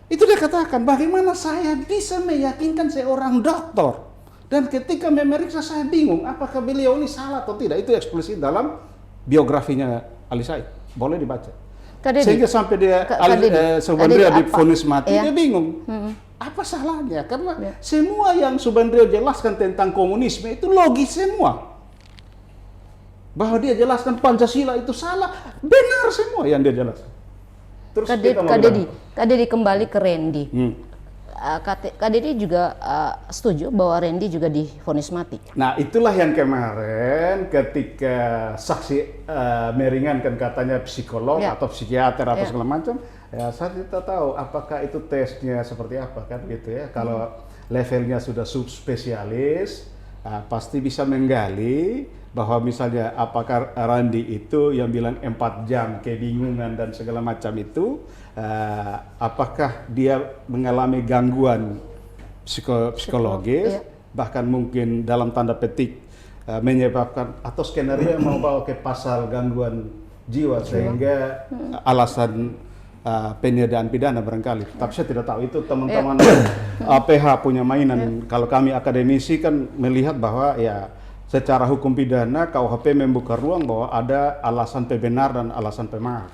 D: Itu dia katakan, bagaimana saya bisa meyakinkan seorang dokter, dan ketika memeriksa saya bingung apakah beliau ini salah atau tidak. Itu eksplisit dalam biografinya Ali Said, boleh dibaca. Sehingga sampai dia Subandrio divonis mati, dia bingung. Apa salahnya? Karena semua yang Subandrio jelaskan tentang komunisme itu logis semua. Bahwa dia jelaskan Pancasila itu salah, benar semua yang dia jelaskan. Terus
B: Kak Dedi kembali ke Randy. Kak Dedi juga setuju bahwa Randy juga divonis mati.
D: Nah, itulah yang kemarin ketika saksi meringankan, katanya psikolog atau psikiater atau segala macam, ya saya tidak tahu apakah itu tesnya seperti apa kan gitu ya. Kalau levelnya sudah subspesialis, pasti bisa menggali bahwa misalnya apakah Randy itu yang bilang 4 jam kebingungan dan segala macam itu, apakah dia mengalami gangguan psikologis, bahkan mungkin dalam tanda petik menyebabkan atau skenario yang membawa ke pasal gangguan jiwa sehingga alasan penyediaan pidana barangkali. Tapi saya tidak tahu, itu teman-teman PH punya mainan. Kalau kami akademisi kan melihat bahwa ya secara hukum pidana KUHP membuka ruang bahwa ada alasan pembenar dan alasan pemaaf.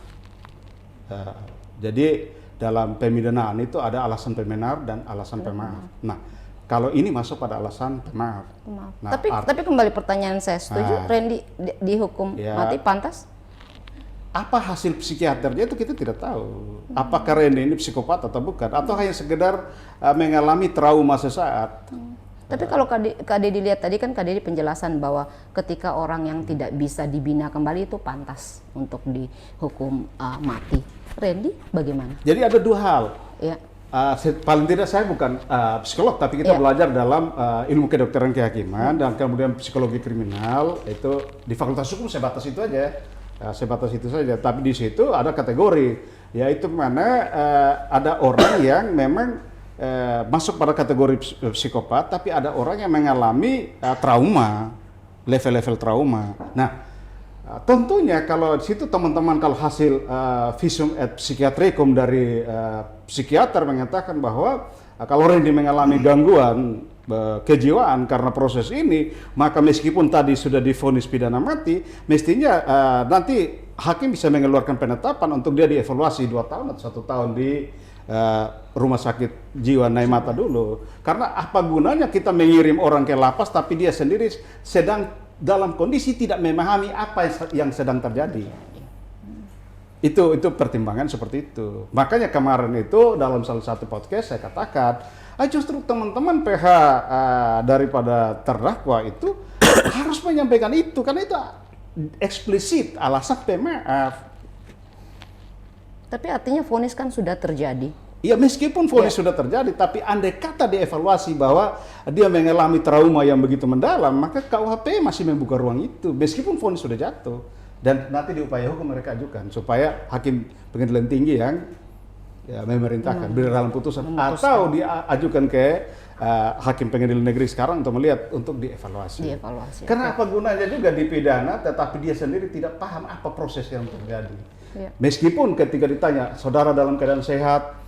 D: Jadi dalam pemidanaan itu ada alasan pembenar dan alasan pemaaf. Nah, kalau ini masuk pada alasan pemaaf. Nah,
B: tapi kembali pertanyaan saya, setuju Randy dihukum mati pantas?
D: Apa hasil psikiaternya itu kita tidak tahu. Apakah Randy ini psikopat atau bukan, atau hanya sekedar mengalami trauma sesaat.
B: Tapi kalau Kak Dedi lihat tadi kan Kak Dedi penjelasan bahwa ketika orang yang tidak bisa dibina kembali itu pantas untuk dihukum mati. Randy bagaimana?
D: Jadi ada dua hal.
B: Ya.
D: Paling tidak saya bukan psikolog, tapi kita belajar dalam ilmu kedokteran kehakiman dan kemudian psikologi kriminal, itu di Fakultas Hukum sebatas itu aja. Sebatas itu saja. Tapi di situ ada kategori, yaitu mana ada orang yang memang masuk pada kategori psikopat, tapi ada orang yang mengalami trauma, level-level trauma. Nah, tentunya kalau di situ teman-teman, kalau hasil visum et psychiatricum dari psikiater mengatakan bahwa kalau Randy mengalami gangguan kejiwaan karena proses ini, maka meskipun tadi sudah divonis pidana mati, mestinya nanti hakim bisa mengeluarkan penetapan untuk dia dievaluasi 2 tahun atau 1 tahun di rumah sakit jiwa Naimata dulu. Karena apa gunanya kita mengirim orang ke lapas tapi dia sendiri sedang dalam kondisi tidak memahami apa yang sedang terjadi. Itu pertimbangan seperti itu. Makanya kemarin itu dalam salah satu podcast saya katakan, justru teman-teman PH daripada terdakwa itu harus menyampaikan itu, karena itu eksplisit alasan pemaaf.
B: Tapi artinya vonis kan sudah terjadi.
D: Ya, meskipun vonis sudah terjadi, tapi andai kata dievaluasi bahwa dia mengalami trauma yang begitu mendalam, maka KUHP masih membuka ruang itu, meskipun vonis sudah jatuh. Dan nanti di upaya hukum mereka ajukan supaya hakim pengadilan tinggi yang memerintahkan dalam putusan, atau diajukan ke hakim pengadilan negeri sekarang untuk melihat, untuk dievaluasi. Karena apa gunanya juga dipidana tetapi dia sendiri tidak paham apa proses yang terjadi. Meskipun ketika ditanya, saudara dalam keadaan sehat,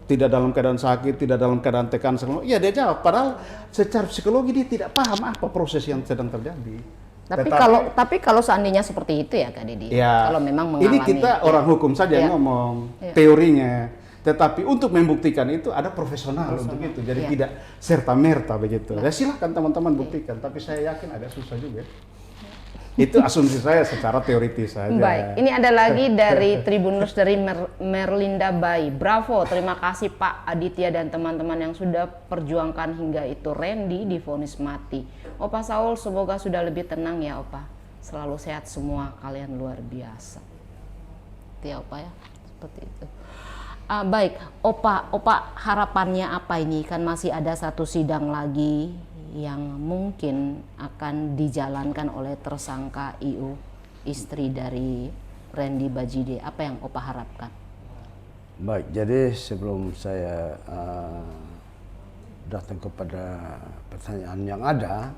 D: tidak dalam keadaan sakit, tidak dalam keadaan tekanan, ya dia jawab. Padahal secara psikologi dia tidak paham apa proses yang sedang terjadi.
B: Tapi kalau seandainya seperti itu ya Kak Dedi, kalau memang mengalami. Ini
D: kita orang hukum saja ngomong teorinya, tetapi untuk membuktikan itu ada profesional untuk itu. Jadi tidak serta merta begitu. Ya silahkan teman-teman buktikan, tapi saya yakin agak susah juga. Itu asumsi saya secara teoritis saja.
B: Baik, ini ada lagi dari Tribunus dari Merlinda Bai. Bravo, terima kasih Pak Aditya dan teman-teman yang sudah perjuangkan hingga itu Randy divonis mati. Opa Saul, semoga sudah lebih tenang ya Opa. Selalu sehat semua, kalian luar biasa. Itu ya Opa ya, seperti itu. Baik, Opa harapannya apa ini? Kan masih ada satu sidang lagi yang mungkin akan dijalankan oleh tersangka IU, istri dari Randy Bajide. Apa yang Opa harapkan?
A: Baik, jadi sebelum saya datang kepada pertanyaan yang ada,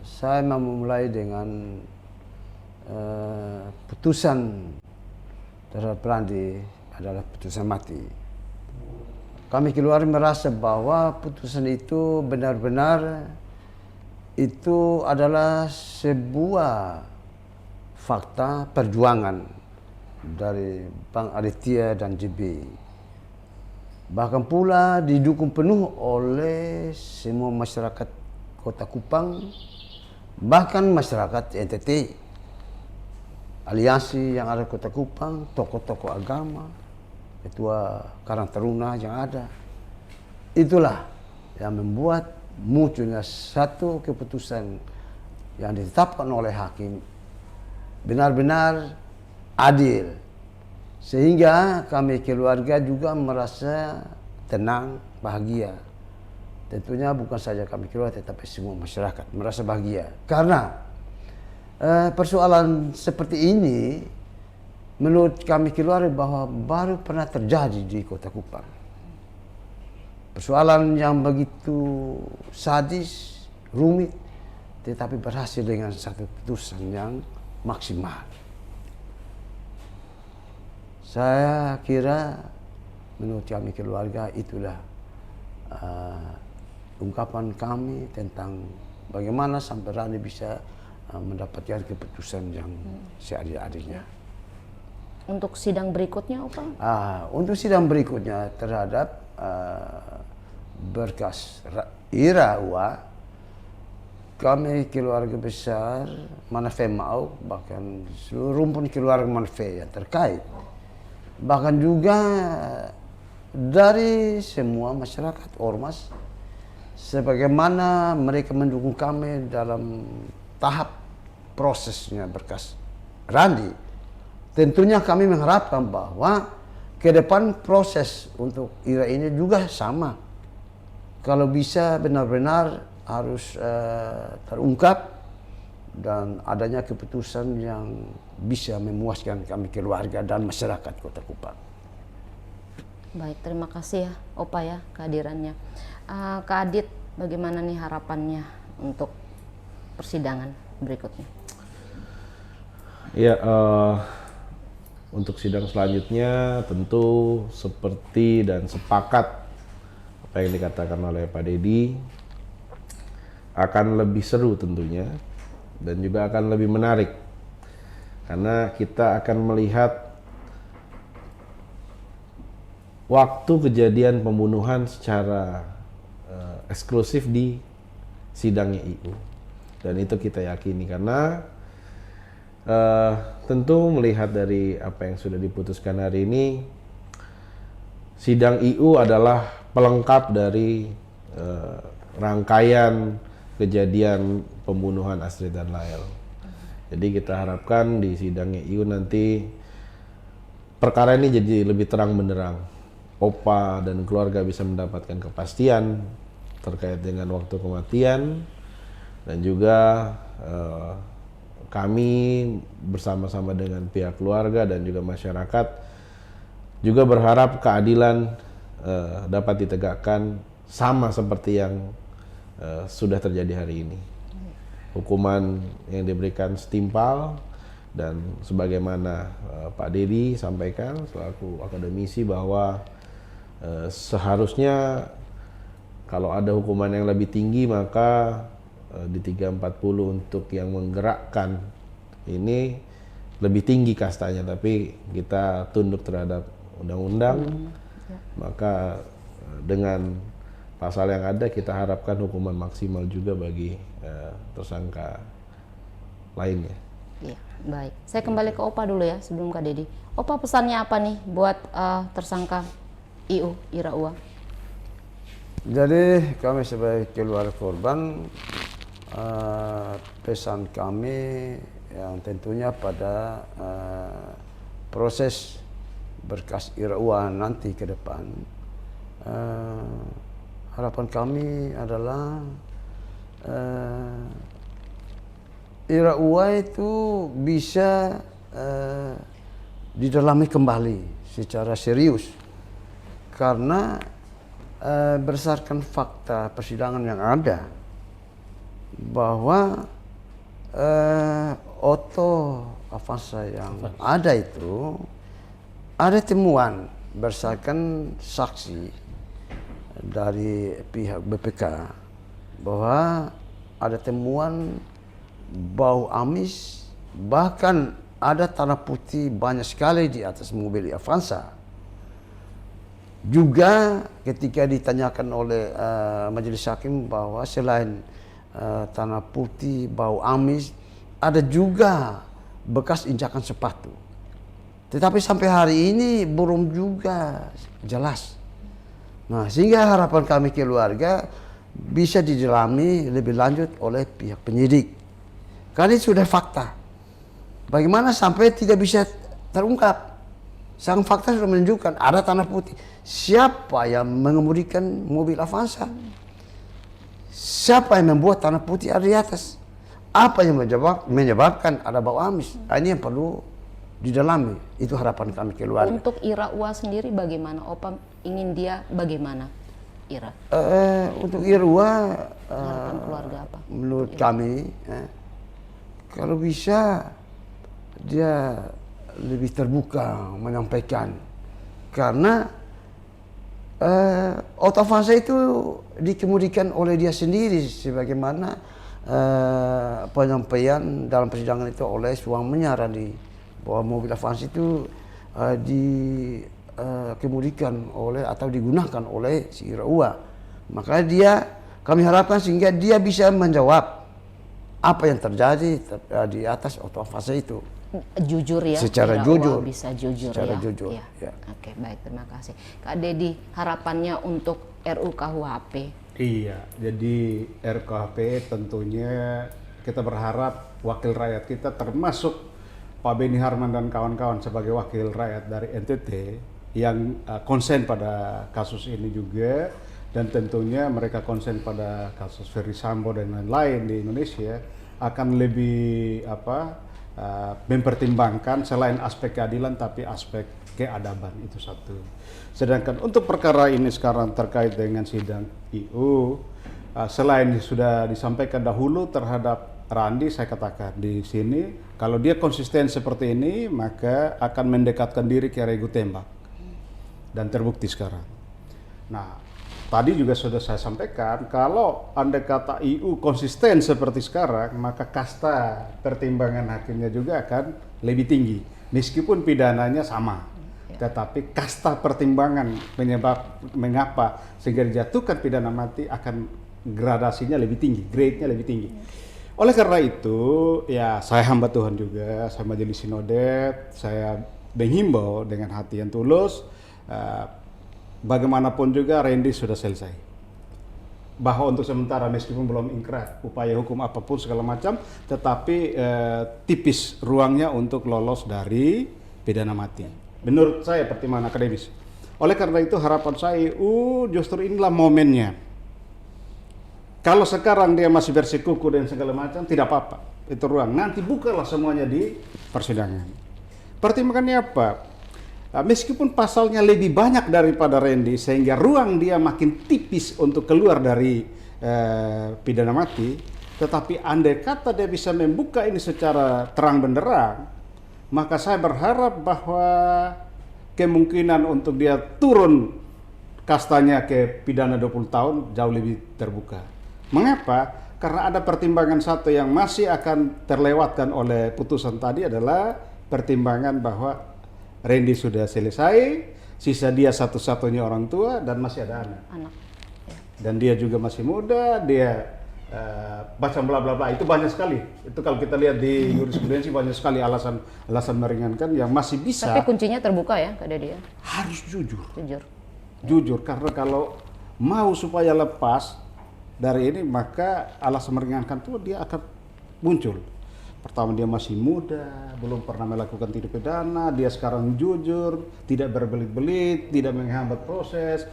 A: saya memulai dengan putusan terhadap Randy adalah putusan mati. Kami keluarga merasa bahwa putusan itu benar-benar itu adalah sebuah fakta perjuangan dari Bang Aditya dan JB. Bahkan pula didukung penuh oleh semua masyarakat Kota Kupang, bahkan masyarakat NTT, aliansi yang ada di Kota Kupang, tokoh-tokoh agama, ketua Karang Taruna yang ada. Itulah yang membuat munculnya satu keputusan yang ditetapkan oleh hakim benar-benar adil, sehingga kami keluarga juga merasa tenang, bahagia. Tentunya bukan saja kami keluarga tetapi semua masyarakat merasa bahagia karena persoalan seperti ini menurut kami keluarga bahwa baru pernah terjadi di Kota Kupang. Persoalan yang begitu sadis, rumit, tetapi berhasil dengan satu putusan yang maksimal. Saya kira menurut kami keluarga itulah ungkapan kami tentang bagaimana sampai Randy bisa mendapatkan keputusan yang seadil-adilnya.
B: Untuk sidang berikutnya, Opa?
A: Untuk sidang berikutnya terhadap berkas Ira Uwa, kami keluarga besar Manafe Mau, bahkan seluruh rumpun keluarga Manafe yang terkait, bahkan juga dari semua masyarakat ormas, sebagaimana mereka mendukung kami dalam tahap prosesnya berkas Randy. Tentunya kami mengharapkan bahwa ke depan proses untuk Ira ini juga sama. Kalau bisa benar-benar harus terungkap dan adanya keputusan yang bisa memuaskan kami keluarga dan masyarakat Kota Kupang.
B: Baik, terima kasih ya Opa ya kehadirannya. Kak Adit, bagaimana nih harapannya untuk persidangan berikutnya?
C: Ya, untuk sidang selanjutnya tentu seperti dan sepakat apa yang dikatakan oleh Pak Dedi, akan lebih seru tentunya dan juga akan lebih menarik karena kita akan melihat waktu kejadian pembunuhan secara eksklusif di sidangnya IU, dan itu kita yakini karena tentu melihat dari apa yang sudah diputuskan hari ini, sidang IU adalah pelengkap dari rangkaian kejadian pembunuhan Astrid dan Lael. Jadi kita harapkan di sidangnya IU nanti perkara ini jadi lebih terang benderang. Opa dan keluarga bisa mendapatkan kepastian terkait dengan waktu kematian, dan juga kami bersama-sama dengan pihak keluarga dan juga masyarakat juga berharap keadilan dapat ditegakkan sama seperti yang sudah terjadi hari ini. Hukuman yang diberikan setimpal, dan sebagaimana Pak Dedi sampaikan selaku akademisi bahwa seharusnya kalau ada hukuman yang lebih tinggi maka di 340 untuk yang menggerakkan ini lebih tinggi kastanya, tapi kita tunduk terhadap undang-undang. Maka dengan pasal yang ada kita harapkan hukuman maksimal juga bagi tersangka lainnya.
B: Iya, baik. Saya kembali ke Opa dulu ya sebelum Kak Dedi. Opa, pesannya apa nih buat tersangka IU Ira Ua?
A: Jadi kami sebagai keluarga korban, pesan kami yang tentunya pada proses berkas Ira Ua nanti ke depan, harapan kami adalah Ira Ua itu bisa didalami kembali secara serius, karena berdasarkan fakta persidangan yang ada bahwa Otto Avanza yang ada itu ada temuan berdasarkan saksi dari pihak BPK bahwa ada temuan bau amis, bahkan ada tanah putih banyak sekali di atas mobil Avanza. Juga ketika ditanyakan oleh majelis hakim bahwa selain tanah putih, bau amis, ada juga bekas injakan sepatu. Tetapi sampai hari ini belum juga jelas. Nah, sehingga harapan kami keluarga bisa didalami lebih lanjut oleh pihak penyidik. Karena ini sudah fakta. Bagaimana sampai tidak bisa terungkap? Sang fakta sudah menunjukkan ada tanah putih. Siapa yang mengemudikan mobil Avanza? Siapa yang membuat tanah putih ada di atas? Apa yang menyebabkan ada bau amis? Ini yang perlu didalami. Itu harapan kami keluarga.
B: Untuk Ira Ua sendiri bagaimana? Opa ingin dia bagaimana? Ira?
A: Untuk Ira Ua,
B: Harapan keluarga apa?
A: menurut kami, kalau bisa dia lebih terbuka menyampaikan, karena Otto Avanza itu dikemudikan oleh dia sendiri, sebagaimana penyampaian dalam persidangan itu oleh suaminya Randi, bahwa mobil Avanza itu dikemudikan oleh atau digunakan oleh si Ira Ua. Maka kami harapkan sehingga dia bisa menjawab apa yang terjadi di atas Otto Avanza itu.
B: Jujur ya,
A: secara
B: Ira
A: jujur,
B: Ua bisa jujur
A: secara
B: ya.
A: jujur,
B: Ya.
A: ya.
B: Oke, baik, terima kasih. Kak Dedi, harapannya untuk RUKUHP.
D: Iya, jadi RKHP tentunya kita berharap wakil rakyat kita termasuk Pak Beni Harman dan kawan-kawan sebagai wakil rakyat dari NTT yang konsen pada kasus ini juga, dan tentunya mereka konsen pada kasus Ferry Sambo dan lain-lain di Indonesia akan lebih mempertimbangkan selain aspek keadilan tapi aspek keadaban, itu satu. Sedangkan untuk perkara ini sekarang terkait dengan sidang IU, selain sudah disampaikan dahulu terhadap Randi, saya katakan di sini kalau dia konsisten seperti ini maka akan mendekatkan diri ke regu tembak, dan terbukti sekarang. Nah, tadi juga sudah saya sampaikan, kalau andai kata IU konsisten seperti sekarang, maka kasta pertimbangan hakimnya juga akan lebih tinggi. Meskipun pidananya sama, tetapi kasta pertimbangan mengapa sehingga dijatuhkan pidana mati akan gradasinya lebih tinggi, grade-nya lebih tinggi. Oleh karena itu, ya saya hamba Tuhan juga, saya majelis sinode, saya menghimbau dengan hati yang tulus, bagaimanapun juga Randy sudah selesai. Bahwa untuk sementara meskipun belum ingkrah, upaya hukum apapun segala macam, tetapi tipis ruangnya untuk lolos dari pidana mati. Menurut saya pertimbangan akademis. Oleh karena itu harapan saya justru inilah momennya. Kalau sekarang dia masih bersikuku dan segala macam, tidak apa-apa. Itu ruang. Nanti bukalah semuanya di persidangan. Pertimbangannya apa? Meskipun pasalnya lebih banyak daripada Randy, sehingga ruang dia makin tipis untuk keluar dari pidana mati, tetapi andai kata dia bisa membuka ini secara terang benderang, maka saya berharap bahwa kemungkinan untuk dia turun kastanya ke pidana 20 tahun jauh lebih terbuka. Mengapa? Karena ada pertimbangan satu yang masih akan terlewatkan oleh putusan tadi, adalah pertimbangan bahwa Randy sudah selesai, sisa dia satu-satunya orang tua dan masih ada anak. dan dia juga masih muda, dia baca bla bla bla, itu banyak sekali. Itu kalau kita lihat di jurisprudensi banyak sekali alasan meringankan yang masih bisa.
B: Tapi kuncinya terbuka ya, Kak Dedi ya?
D: Harus jujur.
B: Jujur.
D: Karena kalau mau supaya lepas dari ini, maka alasan meringankan itu dia akan muncul. Pertama, dia masih muda, belum pernah melakukan tindak pidana, dia sekarang jujur, tidak berbelit-belit, tidak menghambat proses,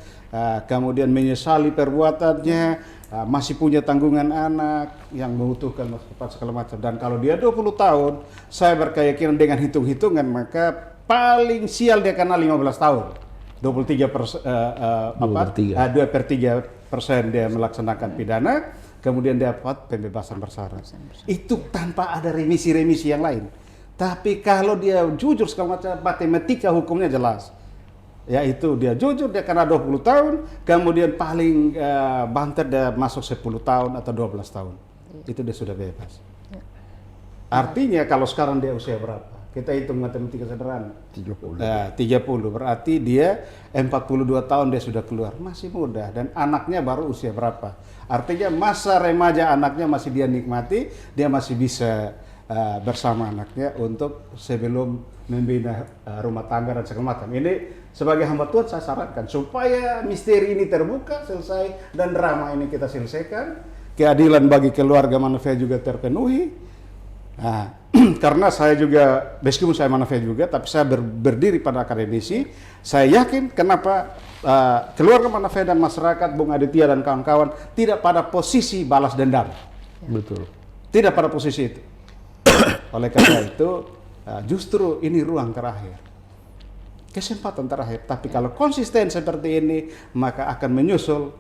D: kemudian menyesali perbuatannya, masih punya tanggungan anak yang membutuhkan masa depan segala macam. Dan kalau dia 20 tahun, saya berkeyakinan dengan hitung-hitungan, maka paling sial dia kena 15 tahun. 2/3% dia melaksanakan pidana, kemudian dapat pembebasan bersyarat. Itu tanpa ada remisi-remisi yang lain. Tapi kalau dia jujur segala macam, matematika hukumnya jelas. Yaitu dia jujur, dia kena 20 tahun, kemudian paling banter dia masuk 10 tahun atau 12 tahun. Itu dia sudah bebas. Artinya kalau sekarang dia usia berapa? Kita hitung matematika sederhana. 30. Berarti dia 42 tahun dia sudah keluar. Masih muda. Dan anaknya baru usia berapa? Artinya masa remaja anaknya masih dia nikmati. Dia masih bisa bersama anaknya untuk sebelum membina rumah tangga dan segala macam. Ini sebagai hamba Tuhan saya sarankan. Supaya misteri ini terbuka, selesai. Dan drama ini kita selesaikan. Keadilan bagi keluarga Manafea juga terpenuhi. Karena saya juga, meskipun saya Manafea juga, tapi saya berdiri pada akademisi. Saya yakin kenapa keluarga Manafea dan masyarakat, Bung Aditya dan kawan-kawan tidak pada posisi balas dendam.
C: Betul.
D: Tidak pada posisi itu. Oleh karena itu, justru ini ruang terakhir, kesempatan terakhir. Tapi kalau konsisten seperti ini, maka akan menyusul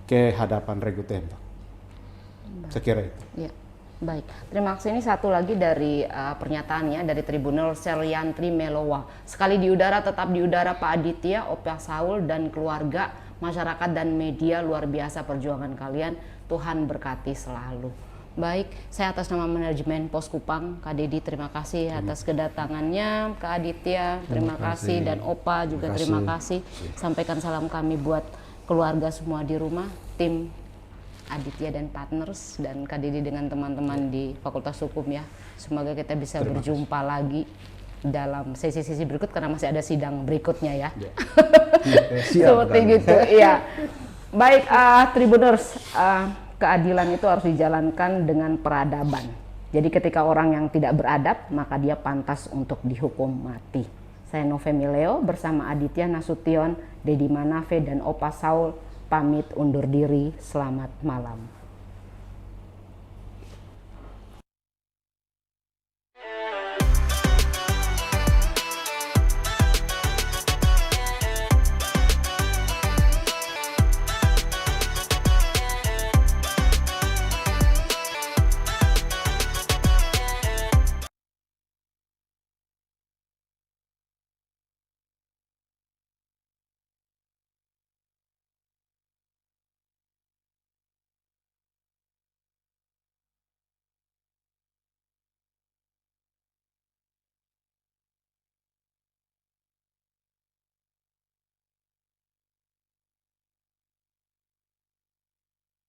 D: ke hadapan regu tembak. Saya kira itu.
B: Ya. Baik, terima kasih. Ini satu lagi dari pernyataannya dari Tribunal Selyantri Melowa. Sekali di udara, tetap di udara Pak Aditya, Opa Saul dan keluarga, masyarakat dan media, luar biasa perjuangan kalian. Tuhan berkati selalu. Baik, saya atas nama manajemen Pos Kupang, Kak Dedi terima kasih atas kedatangannya. Kak Aditya terima kasih, dan Opa juga terima kasih. Sampaikan salam kami buat keluarga semua di rumah, tim Aditya dan Partners, dan Kak Dedi dengan teman-teman di Fakultas Hukum ya. Semoga kita bisa berjumpa lagi dalam sesi-sesi berikut karena masih ada sidang berikutnya ya. Seperti gitu, iya. Baik, Tribuners, keadilan itu harus dijalankan dengan peradaban. Jadi ketika orang yang tidak beradab, maka dia pantas untuk dihukum mati. Saya Nove Mileo bersama Aditya Nasution, Dedi Manafe, dan Opa Saul pamit undur diri. Selamat malam.